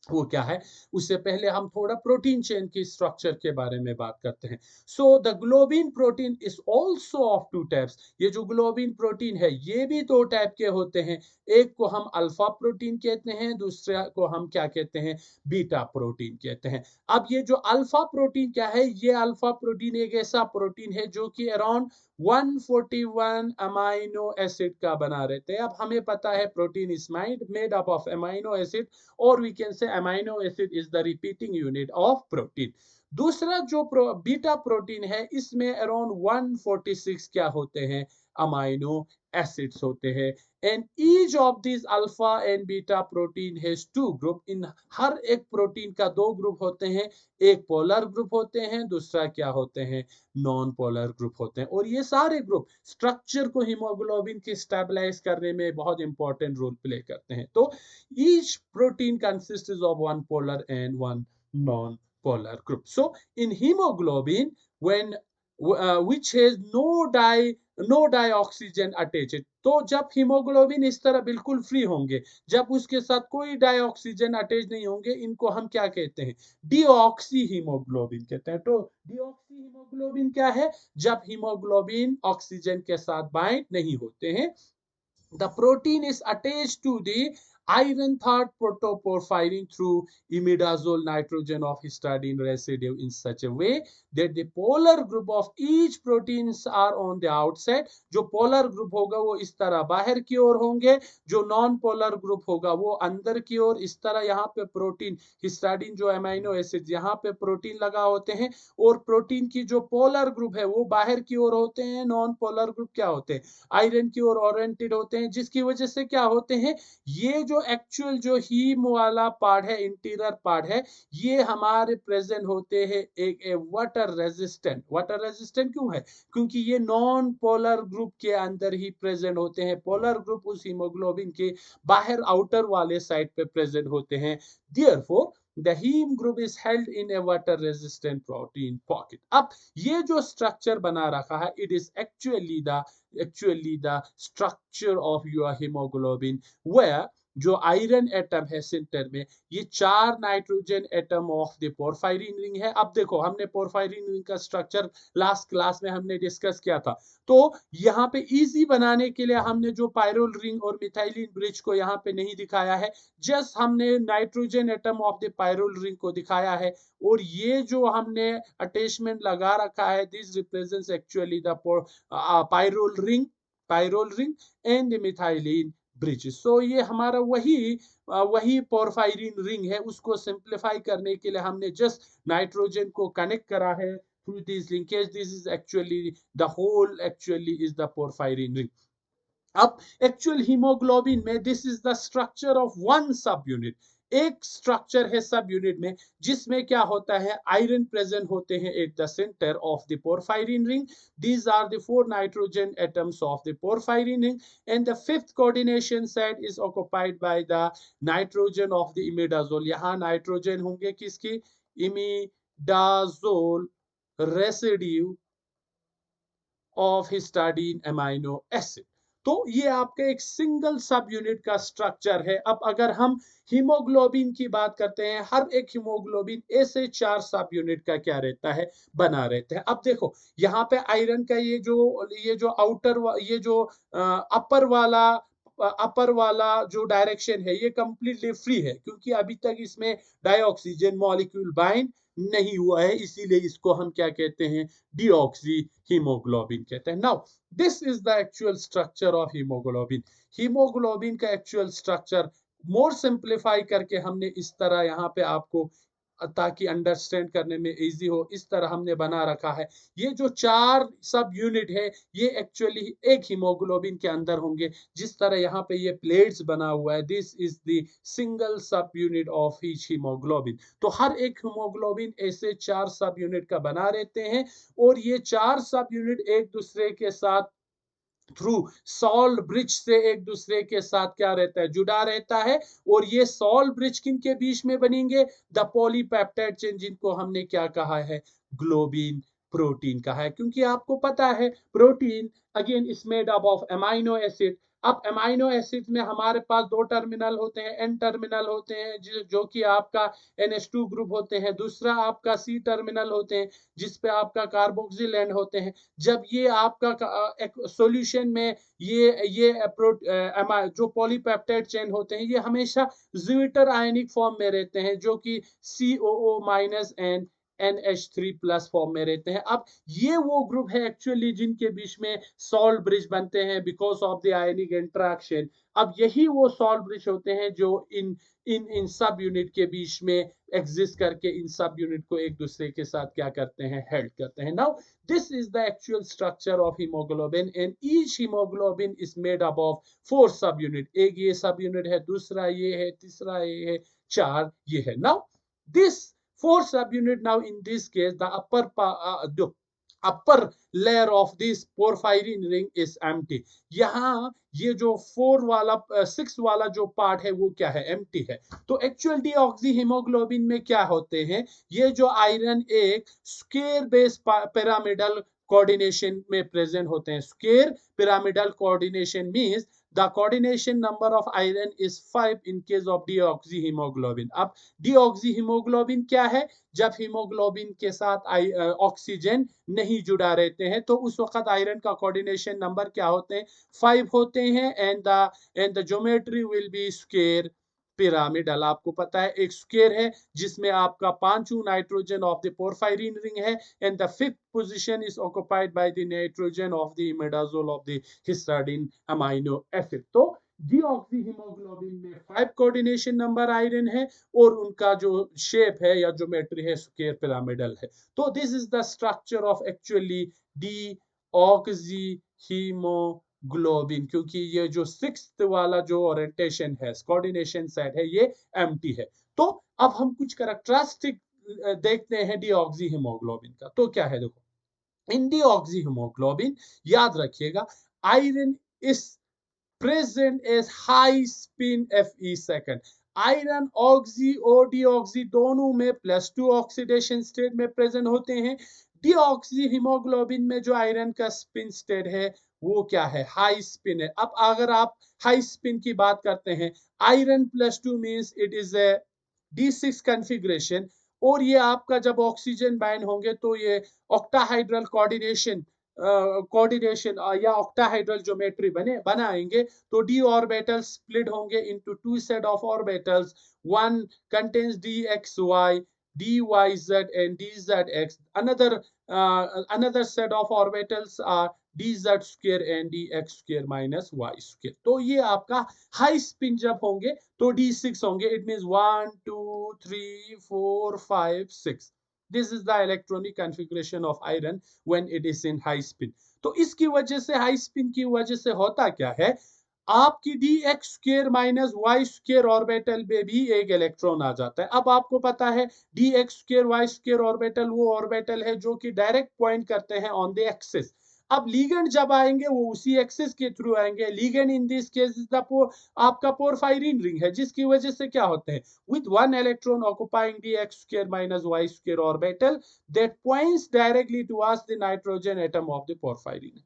वो क्या है। उससे पहले हम थोड़ा प्रोटीन चेन की स्ट्रक्चर के बारे में बात करते हैं। So the globin protein is also of 2 types. ये जो ग्लोबिन प्रोटीन है ये भी 2 टाइप के होते हैं। एक को हम अल्फा प्रोटीन कहते हैं, दूसरे को हम क्या कहते हैं, बीटा प्रोटीन कहते हैं। अब ये जो अल्फा प्रोटीन क्या है, ये अल्फा प्रोटीन एक ऐसा प्रोटीन है जो कि अराउंड 141 अमाइनो एसिड का बना रहते हैं। अब हमें पता है protein is made up of amino acid, और we can say amino acid is the repeating unit of protein. दूसरा जो बीटा प्रोटीन है, इसमें अराउंड 146 क्या होते हैं, अमाइनो एसिड्स होते हैं। And each of this alpha and beta protein has 2 group. इन हर एक प्रोटीन का 2 ग्रुप होते हैं, एक पोलर ग्रुप होते हैं, दूसरा क्या होते हैं, नॉन पोलर ग्रुप होते हैं। और ये सारे ग्रुप स्ट्रक्चर को हीमोग्लोबिन की स्टेबलाइज करने में बहुत इंपॉर्टेंट रोल प्ले करते हैं। तो each protein consists of one polar and one non-polar group. So in hemoglobin, when which has no dioxygen attached, तो जब हीमोग्लोबिन इस तरह बिल्कुल फ्री होंगे, जब उसके साथ कोई डाइऑक्सीजन अटैच नहीं होंगे, इनको हम क्या कहते हैं, डीऑक्सी हीमोग्लोबिन कहते हैं। तो डीऑक्सी हीमोग्लोबिन क्या है, जब हीमोग्लोबिन ऑक्सीजन के साथ बाइंड नहीं होते हैं। The protein is attached to the iron third protoporphyrin through imidazole nitrogen of histidine residue in such a way that the polar group of each proteins are on the outside। जो polar group होगा वो इस तरह बाहर की ओर होंगे, जो non polar group होगा वो अंदर की ओर। इस तरह यहाँ पे प्रोटीन हिस्टाडीन जो अमाइनो एसिड यहाँ पे प्रोटीन लगा होते हैं, और प्रोटीन की जो पोलर ग्रुप है वो बाहर की ओर होते हैं। नॉन पोलर ग्रुप क्या होते हैं, आयरन की ओर ओरिएंटेड होते हैं, जिसकी वजह से क्या होते हैं, ये जो जो एक्चुअल जो हीम वाला पार्ट है, इंटीरियर पार्ट है, ये हमारे प्रेजेंट होते हैं एक वाटर रेजिस्टेंट क्यों है? क्योंकि ये नॉन पोलर ग्रुप के अंदर ही प्रेजेंट होते हैं। पोलर ग्रुप उस हीमोग्लोबिन के बाहर आउटर वाले साइड पे प्रेजेंट होते हैं। Therefore, the heme group is held in a water resistant protein pocket. अब ये जो स्ट्रक्चर बना रखा है, it is actually the structure of your hemoglobin, where जो आयरन एटम है सेंटर में, ये 4 nitrogen atom of the porphyrin ring है। अब देखो, हमने पोरफायरिन रिंग का स्ट्रक्चर लास्ट क्लास में हमने डिस्कस किया था। तो यहाँ पे इजी बनाने के लिए हमने जो पायरोल रिंग और मिथाइलिन ब्रिज को यहाँ पे नहीं दिखाया है, जस्ट हमने nitrogen atom of the pyrrole ring को दिखाया है। और ये जो हमने अटैचमेंट लगा रखा है, this represents actually the pyrrole ring and the methylene bridge. So ये हमारा वही पोरफायरिन रिंग है। उसको सिंप्लीफाई करने के लिए हमने जस्ट नाइट्रोजन को कनेक्ट करा है through this linkage. This is actually the whole actually is the porphyrin ring. अब एक्चुअल हीमोग्लोबिन में this is the structure of one सब यूनिट। एक स्ट्रक्चर है सब यूनिट में, जिसमें क्या होता है, आयरन प्रेजेंट होते हैं at the centre of the porphyrin ring. These are the 4 nitrogen atoms of the porphyrin ring and the fifth coordination site is occupied by the nitrogen of the imidazole. यहाँ nitrogen होंगे किसकी? Imidazole residue of histidine amino acid. तो ये आपका एक single सब unit का structure है। अब अगर हम हीमोग्लोबिन की बात करते हैं, हर एक हीमोग्लोबिन ऐसे 4 सब यूनिट का क्या रहता है, बना रहता है। अब देखो, यहाँ पे आयरन का ये जो आउटर ये जो अपर वाला जो डायरेक्शन है, ये कंप्लीटली फ्री है, क्योंकि अभी तक इसमें डाइऑक्सीजन मॉलिक्यूल बाइंड नहीं हुआ है, इसीलिए इसको हम क्या कहते हैं, डीऑक्सी हीमोग्लोबिन कहते हैं। Now this is the actual structure of haemoglobin. Haemoglobin का एक्चुअल स्ट्रक्चर मोर सिंप्लीफाई करके हमने इस तरह यहाँ पे आपको, ताकि अंडरस्टैंड करने में इजी हो, इस तरह हमने बना रखा है। ये जो 4 सब यूनिट है, ये एक्चुअली एक हीमोग्लोबिन के अंदर होंगे। जिस तरह यहाँ पे ये प्लेट्स बना हुआ है, दिस इज द सिंगल सब यूनिट ऑफ ईच हीमोग्लोबिन। तो हर एक हीमोग्लोबिन ऐसे 4 सब यूनिट का बना रहते हैं, और ये 4 सब यूनिट एक दूसरे के साथ थ्रू सॉल्ट ब्रिज से एक दूसरे के साथ क्या रहता है, जुड़ा रहता है। और ये सॉल्ट ब्रिज किन के बीच में बनेंगे? द पॉलीपेप्टाइड चेन, जिनको हमने क्या कहा है, ग्लोबिन प्रोटीन कहा है। क्योंकि आपको पता है protein again is made up of amino acid. अब अमाइनो एसिड में हमारे पास 2 टर्मिनल होते हैं, एन टर्मिनल होते हैं, जो कि आपका NH2 ग्रुप होते हैं। दूसरा आपका C टर्मिनल होते हैं, जिसपे आपका कार्बोक्सिल एंड होते हैं। जब ये आपका सॉल्यूशन में ये जो पॉलीपेप्टाइड चेन होते हैं, ये हमेशा ज्विटर आयनिक फॉर्म में रहते हैं, जो कि COO- एंड NH3+ फॉर्म में रहते हैं। अब ये वो ग्रुप है एक्चुअली जिनके बीच में सॉल्ट ब्रिज बनते हैं because of the ionic interaction. अब यही वो सॉल्ट ब्रिज होते हैं जो इन सब यूनिट के बीच में एग्जिस्ट करके इन सब यूनिट को एक दूसरे के साथ क्या करते हैं, हेल्ड करते हैं। Now this is the actual structure of haemoglobin, and each haemoglobin is made up of 4 सब यूनिट। एक ये सब यूनिट है, दूसरा ये है, तीसरा ये है, 4 ये है। Now this 4 subunit, now in this case the upper layer of this porphyrin ring is empty. यहाँ ये जो 6 वाला जो पार्ट है वो क्या है, एम्प्टी है। तो एक्चुअल डीऑक्सी हीमोग्लोबिन में क्या होते हैं, ये जो आयरन एक स्क्वायर बेस पिरामिडल कोऑर्डिनेशन में प्रेजेंट होते हैं। Square pyramidal coordination means the coordination number of iron is 5 in case of deoxyhemoglobin. अब deoxyhemoglobin क्या है? जब हीमोग्लोबिन के साथ ऑक्सीजन नहीं जुड़ा रहते हैं, तो उस वक्त आयरन का कोऑर्डिनेशन नंबर क्या होते हैं, 5 होते हैं। And the geometry will be square pyramidal. आपको पता है एक स्क्वायर है जिसमें आपका 5 nitrogen of the porphyrin ring है, and the 5th position is occupied by the nitrogen of the imidazole of the histidine amino acid. तो डीऑक्सीहीमोग्लोबिन में 5 कोऑर्डिनेशन नंबर आयरन है, और उनका जो शेप है या ज्योमेट्री है स्क्वायर पिरामिडल है। तो this is the structure of actually deoxyhaemoglobin globin, क्योंकि ये जो सिक्स्थ वाला जो ओरिएंटेशन है, कोऑर्डिनेशन साइड है, ये एम्प्टी है। तो अब हम कुछ कैरेक्टरिस्टिक देखते हैं डीऑक्सी हीमोग्लोबिन का। तो क्या है, देखो, इन डीऑक्सी हीमोग्लोबिन याद रखिएगा, iron is present as high spin Fe second। Iron oxy और डीऑक्सी दोनों में +2 ऑक्सीडेशन स्टेट में प्रेजेंट होते हैं। डीऑक्सी हीमोग्लोबिन में जो आयरन का स्पिन स्टेट है वो क्या है, हाई स्पिन है। अब अगर आप हाई स्पिन की बात करते हैं, iron +2 means it is a D6 configuration, और ये आपका जब ऑक्सीजन बाइंड होंगे तो ये ऑक्टाहाइड्रल कोऑर्डिनेशन या ऑक्टाहाइड्रल ज्योमेट्री बनाएंगे। तो डी ऑर्बिटल स्प्लिट होंगे into two set of orbitals, one contains dxy, dyz and dzx, another set of orbitals are dz square and dx square minus y square। तो ये आपका high spin जब होंगे तो d6 होंगे, it means 1 2 3 4 5 6। This is the electronic configuration of iron when it is in high spin. तो इसकी वजह से, हाई स्पिन की वजह से होता क्या है, आपकी D X square minus Y square orbital में भी एक इलेक्ट्रॉन आ जाता है। अब आपको पता है D X square Y square orbital वो ऑर्बिटल है जो कि डायरेक्ट पॉइंट करते हैं ऑन द एक्सिस। अब लीगेंड जब आएंगे वो उसी एक्सिस के थ्रू आएंगे। लीगेंड इन दिस केस आपका पोरफायरिन रिंग है, जिसकी वजह से क्या होते हैं, with one electron occupying D X square minus Y square orbital that points directly towards the nitrogen atom of the porphyrin.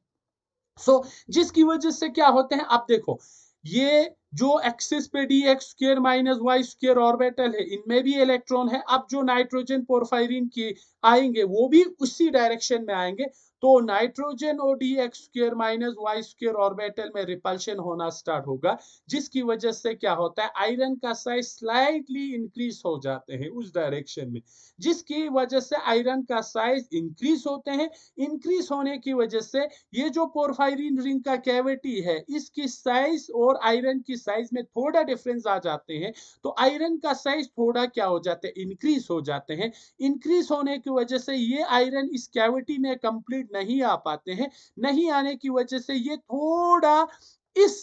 जिसकी वजह से क्या होते हैं, अब देखो, ये जो एक्सिस पे D X square minus Y square orbital है, इनमें भी इलेक्ट्रॉन है। अब जो नाइट्रोजन पोरफायरिन की आएंगे वो भी उसी डायरेक्शन में आएंगे। तो नाइट्रोजन और D X square minus Y square orbital में रिपल्शन होना स्टार्ट होगा, जिसकी वजह से क्या होता है, आयरन का साइज स्लाइटली इंक्रीज हो जाते हैं उस डायरेक्शन में, जिसकी वजह से आयरन का साइज इंक्रीज होते हैं। इंक्रीज होने की वजह से ये जो पोरफायरिन रिंग का कैविटी है, इसकी साइज और आयरन की साइज में थोड़ा डिफरेंस आ जाते हैं। तो आयरन का साइज थोड़ा क्या हो जाते हैं, इंक्रीज हो जाते हैं। इंक्रीज होने की वजह से ये आयरन इस कैविटी में कंप्लीट नहीं आ पाते हैं। नहीं आने की वजह से ये थोड़ा इस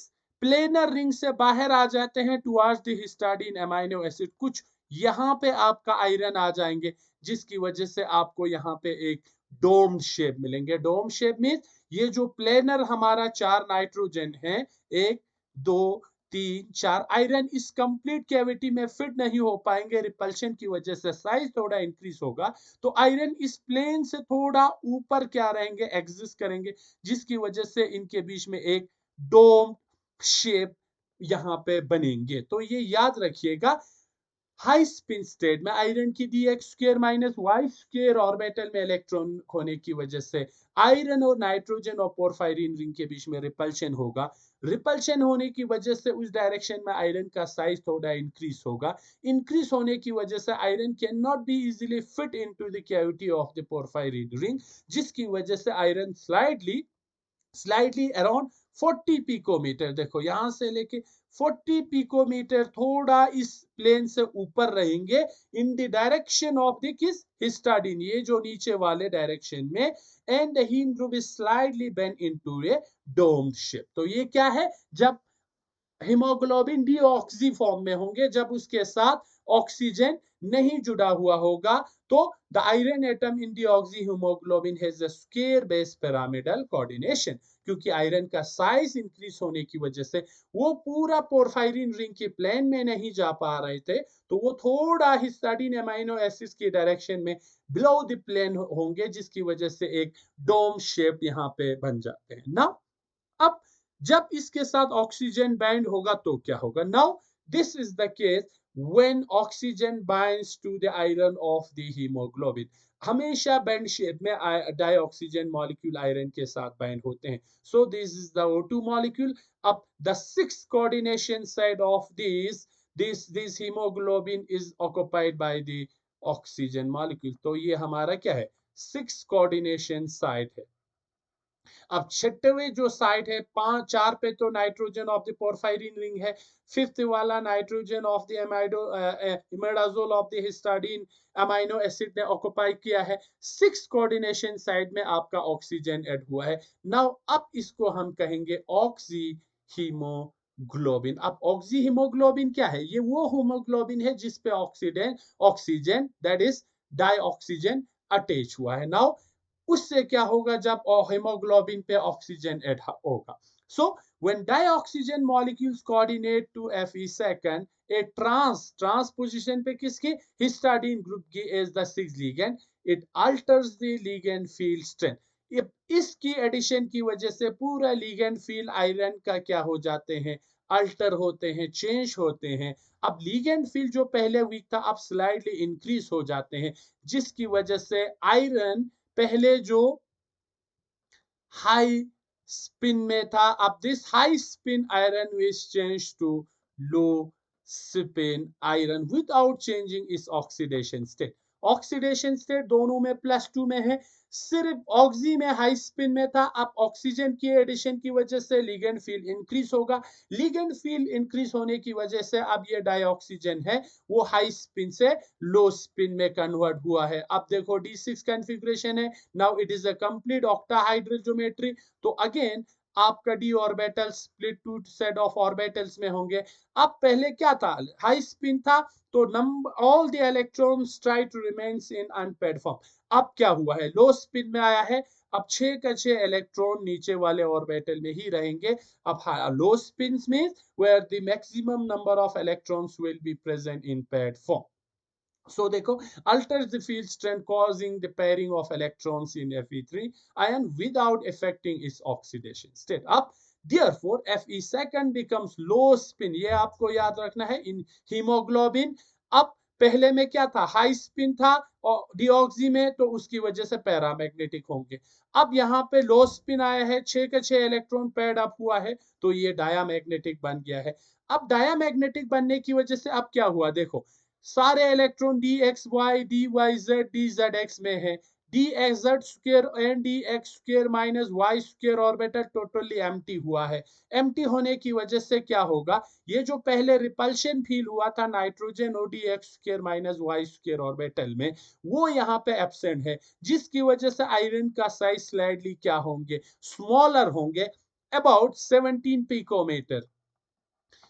प्लेनर रिंग से बाहर आ जाते हैं टुवर्ड्स द हिस्टाडीन अमीनो एसिड। कुछ यहाँ पे आपका आयरन आ जाएंगे, जिसकी वजह से आपको यहाँ पे एक डोम शेप मिलेंगे। डोम शेप मीन ये जो प्लेनर हमारा 4 नाइट्रोजन है, 1 2 3 4 आयरन इस कंप्लीट कैविटी में फिट नहीं हो पाएंगे। रिपल्शन की वजह से साइज थोड़ा इंक्रीज होगा, तो आयरन इस प्लेन से थोड़ा ऊपर क्या रहेंगे, एग्जिस्ट करेंगे, जिसकी वजह से इनके बीच में एक डोम शेप यहाँ पे बनेंगे। तो ये याद रखिएगा, हाई स्पिन स्टेट में आयरन की D X square minus Y square orbital में इलेक्ट्रॉन होने की वजह से आयरन और नाइट्रोजन और पोरफायरिन रिंग के बीच में रिपल्शन होगा। रिपल्शन होने की वजह से उस डायरेक्शन में आयरन का साइज थोड़ा इंक्रीज होगा। इंक्रीज होने की वजह से iron can not be easily fit into the cavity of the porphyrin ring, जिसकी वजह से आयरन स्लाइडली अराउंड 40 पिकोमीटर, देखो यहां से लेके 40 पिकोमीटर थोड़ा इस प्लेन से ऊपर रहेंगे in the direction of the किस, हिस्टाडीन, ये जो नीचे वाले डायरेक्शन में। And the haem group is slightly bend into a dome shape. तो ये क्या है, जब हीमोग्लोबिन डीऑक्सी फॉर्म में होंगे, जब उसके साथ ऑक्सीजन नहीं जुड़ा हुआ होगा, तो the iron atom in deoxy haemoglobin has a square base pyramidal coordination. क्योंकि आयरन का साइज इंक्रीज होने की वजह से वो पूरा पोरफायरिन रिंग के प्लेन में नहीं जा पा रहे थे, तो वो थोड़ा हिस्टाडीन अमीनो एसिड्स की डायरेक्शन में बिलो द प्लेन होंगे, जिसकी वजह से एक डोम शेप यहाँ पे बन जाते हैं ना। अब जब इसके साथ ऑक्सीजन बाइंड होगा तो क्या होगा, now this is the case when oxygen binds to the iron of the haemoglobin. हमेशा बैंड शेप में डाइऑक्सीजन मॉलिक्यूल आयरन के साथ बाइंड होते हैं। So this is the O2 molecule. अब the six coordination site of this haemoglobin is occupied by the oxygen molecule. तो ये हमारा क्या है, सिक्स कोऑर्डिनेशन साइड है। अब छठवें जो साइड है, 4 पे तो nitrogen of the porphyrin ring है, फिफ्थ वाला nitrogen of the imidazole of the हिस्टाडीन amino acid ने ऑक्युपाई किया है। 6 कोऑर्डिनेशन साइड में आपका ऑक्सीजन ऐड हुआ है। नाउ अब इसको हम कहेंगे ऑक्सी हीमोग्लोबिन। अब ऑक्सी हीमोग्लोबिन क्या है? ये वो हीमोग्लोबिन है जिस पे oxygen that is dioxygen attach हुआ है। नाउ उससे क्या होगा जब हेमोग्लोबिन पे ऑक्सीजन ऐड होगा? So when dioxygen molecules coordinate to Fe2, a trans position पे किसकी? हिस्टाडीन ग्रुप की as the 6 ligand, it alters the ligand field strength. इसकी एडिशन की वजह से पूरा लिगेंड फील्ड आयरन का क्या हो जाते हैं? अल्टर होते हैं, चेंज होते हैं। अब लिगेंड फील्ड जो पहले वीक था अब स्लाइडली इंक्रीज हो जाते हैं, जिसकी वजह से आयरन पहले जो हाई स्पिन में था, अब this high spin iron is change to low spin iron without changing इस ऑक्सीडेशन स्टेट। ऑक्सीडेशन स्टेट दोनों में +2 में है, सिर्फ ऑक्सी में हाई स्पिन में था। अब ऑक्सीजन की एडिशन की वजह से लिगेंड फील्ड इंक्रीज होगा। लिगेंड फील्ड इंक्रीज होने की वजह से अब ये डाइऑक्सीजन है वो हाई स्पिन से लो स्पिन में कन्वर्ट हुआ है। अब देखो D6 कॉन्फ़िगरेशन है। Now it is a complete octahedral geometry. तो अगेन आपका d orbital split two set of orbitals में होंगे। अब पहले क्या था? हाई स्पिन था तो number all the electrons try to remains in unpaired form. अब क्या हुआ है? लो स्पिन में आया है। अब 6 का 6 इलेक्ट्रॉन नीचे वाले ऑर्बिटल में ही रहेंगे। अब लो spin means where the maximum number of electrons will be present in paired form. So देखो, alters the field strength causing the pairing of electrons in Fe3 ion without affecting its oxidation state. अब therefore Fe2 becomes low spin, ये आपको याद रखना है इन haemoglobin. अब पहले में क्या था? हाई स्पिन था और डीऑक्सी में, तो उसकी वजह से पैरामैग्नेटिक होंगे। अब यहाँ पे लो स्पिन आया है, 6 के 6 इलेक्ट्रॉन पेयर्ड अप हुआ है तो ये डायामैग्नेटिक बन गया है। अब डायामैग्नेटिक बनने की वजह से अब क्या हुआ? देखो, सारे इलेक्ट्रॉन dxy dyz dzx में है। dxz square and dx square minus y square orbital totally empty हुआ है। एम्प्टी होने की वजह से क्या होगा? ये जो पहले रिपल्शन फील हुआ था नाइट्रोजन और dx square minus y square orbital में, वो यहाँ पे एब्सेंट है, जिसकी वजह से आयरन का साइज स्लाइडली क्या होंगे? स्मॉलर होंगे, अबाउट 17 पिकोमीटर।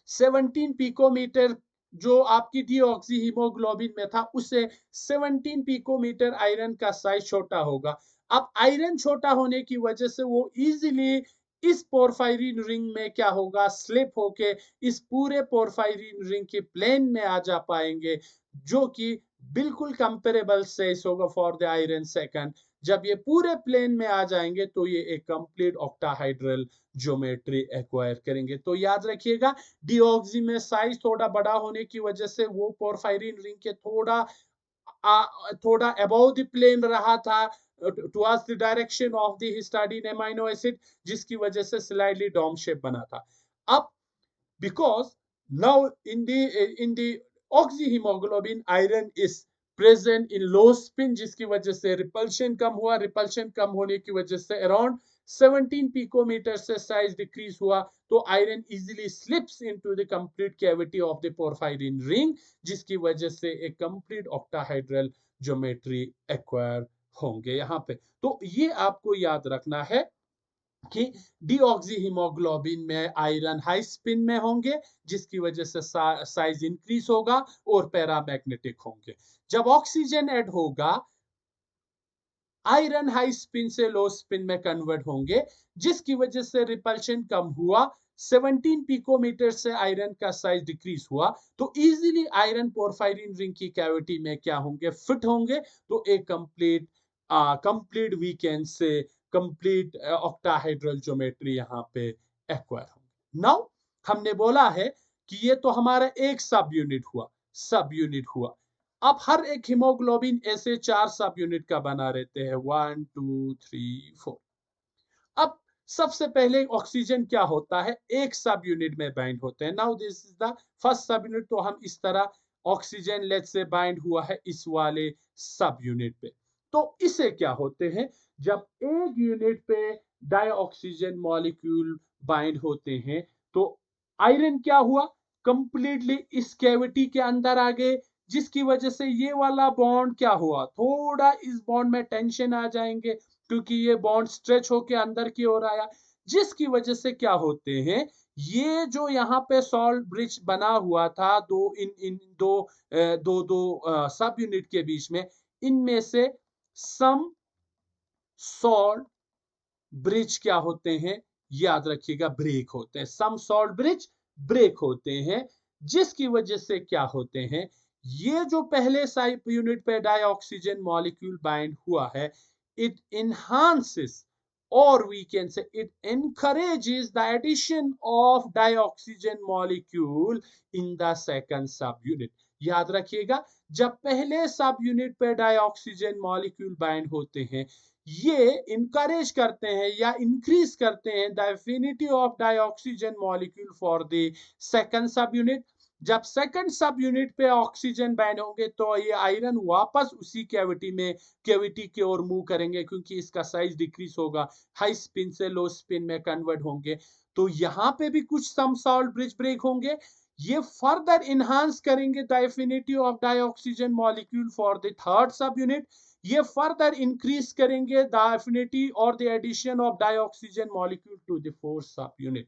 17 पिकोमीटर जो आपकी डीऑक्सी हीमोग्लोबिन में था, उससे 17 पिकोमीटर आयरन का साइज छोटा होगा। अब आयरन छोटा होने की वजह से वो इजीली इस पोरफायरिन रिंग में क्या होगा? स्लिप होके इस पूरे पोरफायरिन रिंग के प्लेन में आ जा पाएंगे, जो कि बिल्कुल कंपेरेबल साइज होगा फॉर द आयरन सेकंड। जब ये पूरे प्लेन में आ जाएंगे तो ये एक कंप्लीट ऑक्टाहाइड्रल ज्योमेट्री एक्वायर करेंगे। तो याद रखिएगा, डीऑक्सी में साइज थोड़ा बड़ा होने की वजह से वो पोरफायरिन रिंग के थोड़ा अबव द प्लेन रहा था towards the direction of the हिस्टाडीन amino acid, जिसकी वजह से स्लाइडली डोम शेप बना था। अब because now in the oxyhemoglobin iron is present in low spin, जिसकी वजह से रिपल्शन कम हुआ। रिपल्शन कम होने की वजह से अराउंड 17 पिकोमीटर से साइज डिक्रीज हुआ, तो iron easily slips into the complete cavity of the porphyrin ring, जिसकी वजह से एक कंप्लीट ऑक्टाहाइड्रल ज्योमेट्री एक्वायर होंगे यहाँ पे। तो ये आपको याद रखना है कि डीऑक्सी हीमोग्लोबिन में आयरन हाई स्पिन में होंगे, जिसकी वजह से साइज इंक्रीज होगा और पैरामैग्नेटिक होंगे। जब ऑक्सीजन ऐड होगा, आयरन हाई स्पिन से लो स्पिन में कन्वर्ट होंगे, जिसकी वजह से रिपल्शन कम हुआ। 17 पिकोमीटर से आयरन का साइज डिक्रीज हुआ, तो इजीली आयरन पोरफायरिन रिंग की कैविटी में क्या होंगे? फिट होंगे। तो एक complete we can say complete octahedral geometry यहाँ पे एक्वायर होंगे। नाउ हमने बोला है कि ये तो हमारा एक सब यूनिट हुआ। अब हर एक हीमोग्लोबिन ऐसे 4 सब यूनिट का बना रहते हैं, 1 2 3 4। अब सबसे पहले ऑक्सीजन क्या होता है? एक सब यूनिट में बाइंड होते हैं। Now this is the first सब यूनिट। तो हम इस तरह ऑक्सीजन लेट्स से बाइंड हुआ है इस वाले सब यूनिट पे। तो इसे क्या होते हैं? जब एक यूनिट पे डाइऑक्सीजन मॉलिक्यूल बाइंड होते हैं। तो आयरन क्या हुआ, कंप्लीटली इस कैविटी के अंदर आ गए, जिसकी वजह से ये वाला बॉन्ड क्या हुआ, थोड़ा इस बॉन्ड में टेंशन आ जाएंगे क्योंकि ये बॉन्ड स्ट्रेच होके अंदर की ओर आया, जिसकी वजह से क्या होते हैं, ये जो यहाँ पे सॉल्ट ब्रिज बना हुआ था दो इन इन दो दो दो सब यूनिट के बीच में, इनमें से सम सॉल्ट ब्रिज क्या होते हैं, याद रखिएगा ब्रेक होते हैं, सम सॉल्ट ब्रिज ब्रेक होते हैं, जिसकी वजह से क्या होते हैं, ये जो पहले सब यूनिट पे डाइऑक्सीजन मॉलिक्यूल बाइंड हुआ है, it enhances or we can say it encourages the addition of dioxygen molecule in the second subunit। याद रखिएगा, जब पहले सब यूनिट पे डाइऑक्सीजन मॉलिक्यूल बाइंड होते हैं, ये इनकरेज करते हैं या इंक्रीज करते हैं the affinity of dioxygen molecule for the second सब यूनिट। जब सेकंड सब यूनिट पे ऑक्सीजन बाइंड होंगे तो ये आयरन वापस उसी कैविटी की ओर मूव करेंगे, क्योंकि इसका साइज डिक्रीज होगा, हाई स्पिन से लो स्पिन में कन्वर्ट होंगे। तो यहाँ पे भी कुछ सम सॉल्ट ब्रिज ब्रेक होंगे, ये फर्दर इनहांस करेंगे the affinity of dioxygen molecule for the third subunit, ये फर्दर इंक्रीज करेंगे द एफिनिटी और the addition of dioxygen molecule to the fourth subunit.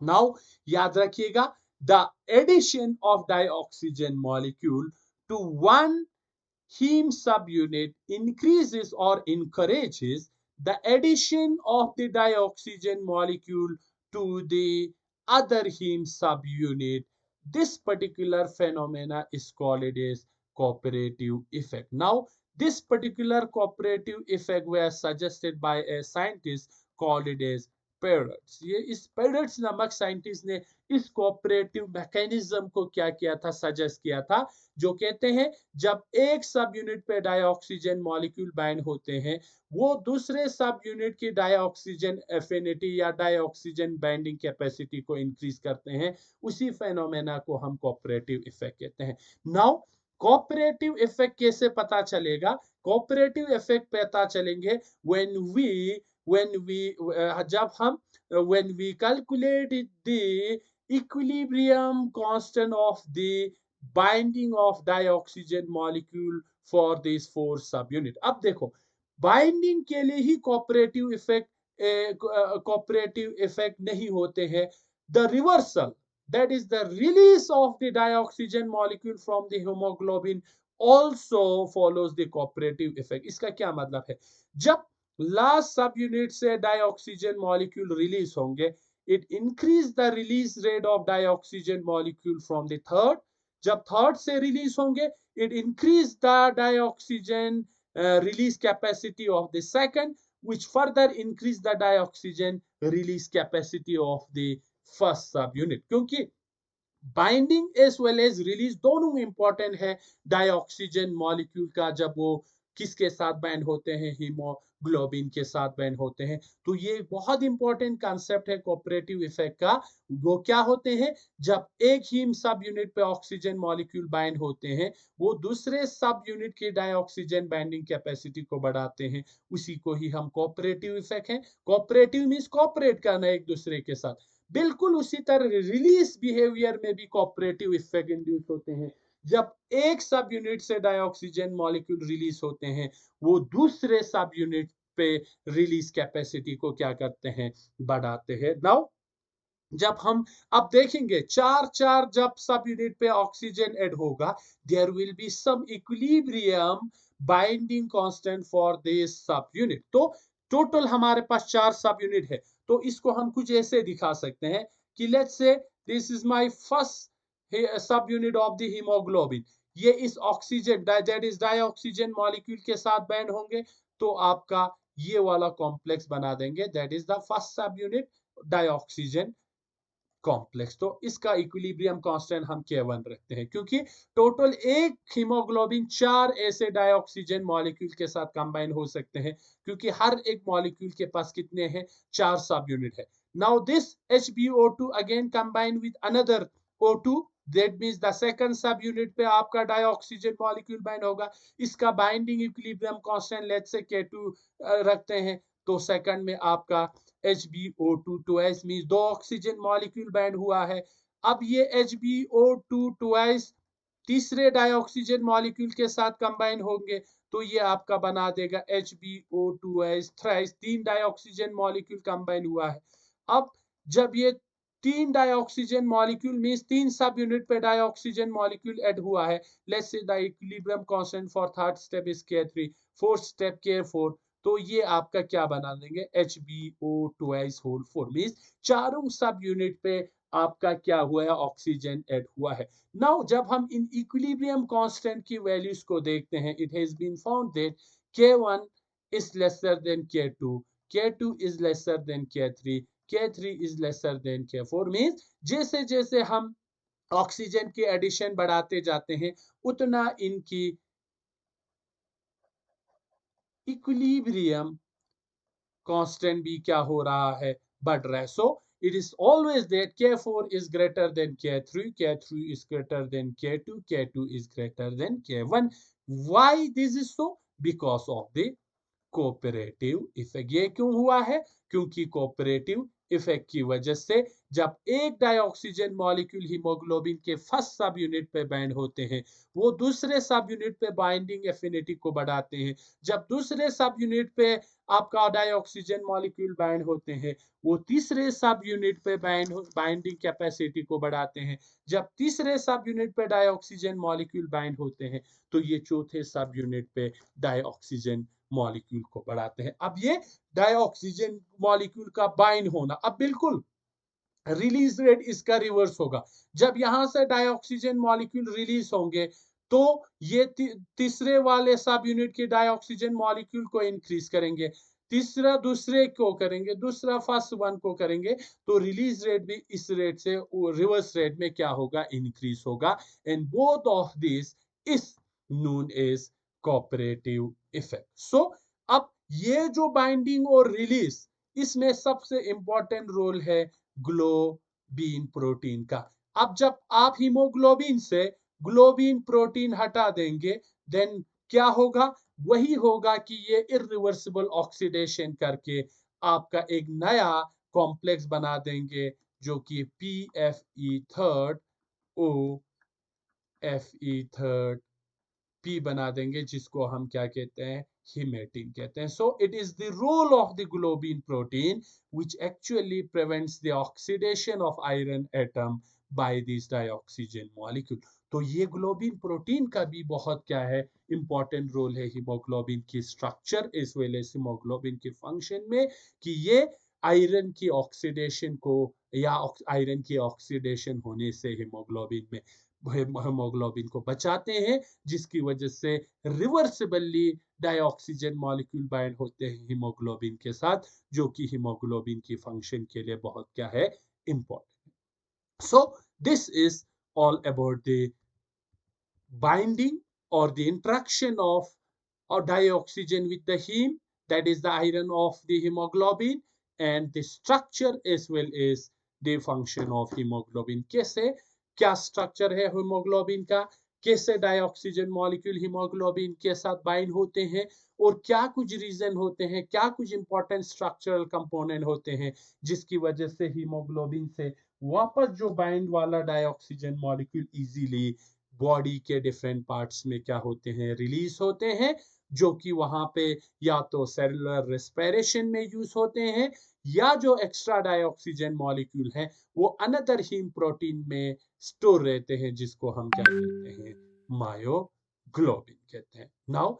Now याद रखिएगा, the addition of dioxygen molecule to one heme subunit increases or encourages the addition of the dioxygen molecule to the other heme subunit. This particular phenomena is called as cooperative effect. Now, this particular cooperative effect was suggested by a scientist called it as parents. ये इस parents नामक scientist ने इस cooperative mechanism को क्या किया था, suggest किया था, जो कहते हैं जब एक सब यूनिट पे डाइऑक्सीजन मॉलिक्यूल बाइंड होते हैं, वो दूसरे सब यूनिट की डाइऑक्सीजन एफिनिटी या डाइऑक्सीजन बाइंडिंग कैपेसिटी को इंक्रीज करते हैं, उसी फेनोमेना को हम कोऑपरेटिव इफेक्ट कहते हैं। नाउ कोऑपरेटिव इफेक्ट कैसे पता चलेगा, कोऑपरेटिव इफेक्ट पता चलेंगे जब हम when we calculate the equilibrium constant of the binding of dioxygen molecule for these four subunit। अब देखो, बाइंडिंग के लिए ही कोऑपरेटिव इफेक्ट नहीं होते हैं, the reversal, that is the release of the dioxygen molecule from the hemoglobin also follows the cooperative effect। इसका क्या मतलब है, जब लास्ट सब यूनिट से डाइऑक्सीजन मॉलिक्यूल रिलीज होंगे, it increase the release rate of dioxygen molecule from the third, जब third से रिलीज होंगे, it increase the dioxygen release capacity of the second, which further increase the dioxygen release capacity of the first subunit। क्योंकि binding as well as release दोनों important है dioxygen molecule का, जब वो किसके साथ बाइंड होते हैं, हीमोग्लोबिन के साथ बाइंड होते हैं। तो ये बहुत इंपॉर्टेंट कॉन्सेप्ट है कोऑपरेटिव इफेक्ट का। वो क्या होते हैं, जब एक हीम सब यूनिट पे ऑक्सीजन मॉलिक्यूल बाइंड होते हैं, वो दूसरे सब यूनिट की डाइऑक्सीजन बाइंडिंग कैपेसिटी को बढ़ाते हैं, उसी को ही हम कोऑपरेटिव इफेक्ट है। कोऑपरेटिव मींस कोऑपरेट करना एक दूसरे के साथ, बिल्कुल उसी तरह रिलीज बिहेवियर में भी कोऑपरेटिव इफेक्ट इंड्यूस होते हैं। जब एक सब यूनिट से डाइऑक्सीजन मॉलिक्यूल रिलीज होते हैं, वो दूसरे सब यूनिट पे रिलीज कैपेसिटी को क्या करते हैं, बढ़ाते हैं। नाउ जब हम अब देखेंगे चार जब सब यूनिट पे ऑक्सीजन ऐड होगा, there will be some equilibrium binding constant for this subunit. तो टोटल हमारे पास 4 सब यूनिट है, तो इसको हम कुछ ऐसे दिखा सकते हैं कि let's say this is my first सब यूनिट ऑफ द हीमोग्लोबिन, ये इस oxygen that is dioxygen molecule के साथ बाइंड होंगे, तो आपका ये वाला कॉम्प्लेक्स बना देंगे, दैट इज द फर्स्ट सब यूनिट डाइऑक्सीजन कॉम्प्लेक्स। तो इसका इक्विलिब्रियम कांस्टेंट हम K1 रखते हैं, क्योंकि टोटल एक हीमोग्लोबिन 4 ऐसे डाइऑक्सीजन मॉलिक्यूल के साथ कंबाइन हो सकते हैं, क्योंकि हर एक मॉलिक्यूल के पास कितने हैं, 4 सब यूनिट है। Now this HbO2 again combine with another O2, that means the second सब यूनिट पे आपका डाइऑक्सीजन मॉलिक्यूल बाइंड होगा, इसका binding equilibrium constant let's say K2 रखते हैं, तो सेकंड में आपका HbO2 twice means 2 oxygen molecule bind हुआ है। अब ये HbO2 ट्वाइस तीसरे डाइऑक्सीजन मॉलिक्यूल के साथ कंबाइन होंगे तो ये आपका बना देगा HbO2 thrice, 3 dioxygen molecule combine हुआ है। अब जब ये 3 डाइऑक्सीजन मॉलिक्यूल मींस 3 सब यूनिट पे डाइऑक्सीजन मॉलिक्यूल ऐड हुआ है। Let's say the equilibrium constant for third step is K3, fourth step K4, तो ये आपका क्या बना देंगे HbO2 होल 4 मींस चारों सब यूनिट पे आपका क्या हुआ है ऑक्सीजन ऐड हुआ है। नाउ जब हम इन इक्विलिब्रियम कांस्टेंट की वैल्यूज को देखते हैं, it has been found that K1 is lesser than K2, K2 is lesser than K3, K3 is lesser than K4 means जैसे जैसे हम ऑक्सीजन की एडिशन बढ़ाते जाते हैं उतना इनकी इक्विलिब्रियम कांस्टेंट भी क्या हो रहा है, बढ़ रहा है। सो it is always that K4 is greater than K3, K3 is greater than K2, K2 is greater than K1. Why this is so? Because of the cooperative effect. ये क्यों हुआ है? क्योंकि कोऑपरेटिव इफेक्ट की वजह से जब एक डाइऑक्सीजन मॉलिक्यूल हीमोग्लोबिन के फर्स्ट सब यूनिट पे बाइंड होते हैं वो दूसरे सब यूनिट पे बाइंडिंग एफिनिटी को बढ़ाते हैं। जब दूसरे सब यूनिट पे आपका डाइऑक्सीजन मॉलिक्यूल बाइंड होते हैं वो तीसरे सब यूनिट पे बाइंडिंग कैपेसिटी को बढ़ाते हैं। जब तीसरे सब यूनिट पे डाइऑक्सीजन मॉलिक्यूल बाइंड होते हैं तो ये चौथे सब यूनिट पे डाइऑक्सीजन मॉलिक्यूल को बढ़ाते हैं। अब ये डाइऑक्सीजन मॉलिक्यूल का बाइंड होना, अब बिल्कुल रिलीज रेट इसका रिवर्स होगा। जब यहां से डाइऑक्सीजन मॉलिक्यूल रिलीज होंगे तो ये तीसरे वाले सब यूनिट के डाइऑक्सीजन मॉलिक्यूल को इंक्रीज करेंगे, तीसरा दूसरे को करेंगे, दूसरा फर्स्ट वन को करेंगे, तो रिलीज रेट भी इस रेट से रिवर्स रेट में क्या होगा, इंक्रीज होगा। And both of this is known as cooperative effect. So अब ये जो बाइंडिंग और रिलीज इसमें सबसे इंपॉर्टेंट रोल है ग्लोबिन प्रोटीन का। अब जब आप हीमोग्लोबिन से ग्लोबिन प्रोटीन हटा देंगे देन क्या होगा, वही होगा कि ये इरिवर्सिबल ऑक्सीडेशन करके आपका एक नया कॉम्प्लेक्स बना देंगे जो कि PFE third O FE third P बना देंगे जिसको हम क्या कहते हैं, hematine कहते हैं। So it is the role of the globin protein which actually prevents the oxidation of iron atom by this dioxygen molecule। तो ये ग्लोबिन प्रोटीन का भी बहुत क्या है, इंपॉर्टेंट रोल है हीमोग्लोबिन की स्ट्रक्चर इस वेल एज हीमोग्लोबिन के फंक्शन में कि ये आयरन की ऑक्सीडेशन को या आयरन की ऑक्सीडेशन होने से हीमोग्लोबिन में हीमोग्लोबिन को बचाते हैं जिसकी वजह से रिवर्सिबली डाइऑक्सीजन मॉलिक्यूल बाइंड होते हैं हीमोग्लोबिन के साथ जो कि हीमोग्लोबिन की फंक्शन के लिए बहुत क्या है, important. So this is all about the binding or the interaction of or dioxygen with the heme, that is the iron of the hemoglobin, and the structure as well as the function of hemoglobin। कैसे क्या structure है haemoglobin का, कैसे dioxygen molecule haemoglobin के साथ bind होते हैं और क्या कुछ रीजन होते हैं, क्या कुछ इंपॉर्टेंट स्ट्रक्चरल कंपोनेंट होते हैं जिसकी वजह से हीमोग्लोबिन से वापस जो बाइंड वाला डाइऑक्सीजन मॉलिक्यूल इजीली बॉडी के डिफरेंट पार्ट्स में क्या होते हैं, रिलीज होते हैं, जो कि वहां पे या तो सेलुलर रेस्पिरेशन में यूज होते हैं या जो एक्स्ट्रा डाइऑक्सीजन मॉलिक्यूल है वो अनदर हीम प्रोटीन में स्टोर रहते हैं जिसको हम क्या कहते हैं, मायोग्लोबिन कहते हैं। नाउ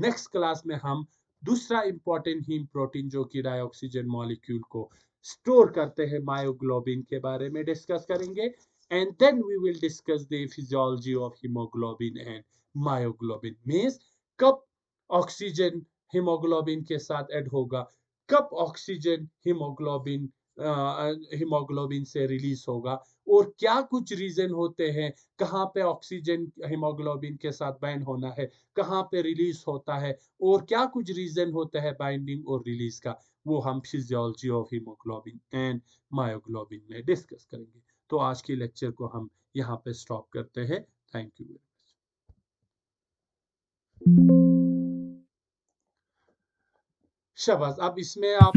नेक्स्ट क्लास में हम दूसरा इंपॉर्टेंट हीम प्रोटीन जो कि डाइऑक्सीजन मॉलिक्यूल को स्टोर करते हैं मायोग्लोबिन के बारे में डिस्कस करेंगे। And then we will discuss the physiology of hemoglobin and myoglobin। Means कब ऑक्सीजन हीमोग्लोबिन के साथ ऐड होगा, कब ऑक्सीजन हीमोग्लोबिन से रिलीज होगा और क्या कुछ रीजन होते हैं, कहाँ पे ऑक्सीजन हीमोग्लोबिन के साथ बाइंड होना है, कहाँ पे रिलीज होता है और क्या कुछ रीजन होता है बाइंडिंग और रिलीज का, वो हम physiology of haemoglobin and myoglobin में डिस्कस करेंगे। तो आज की लेक्चर को हम यहाँ पे स्टॉप करते हैं। Thank you very much. शाबाश। अब इसमें आप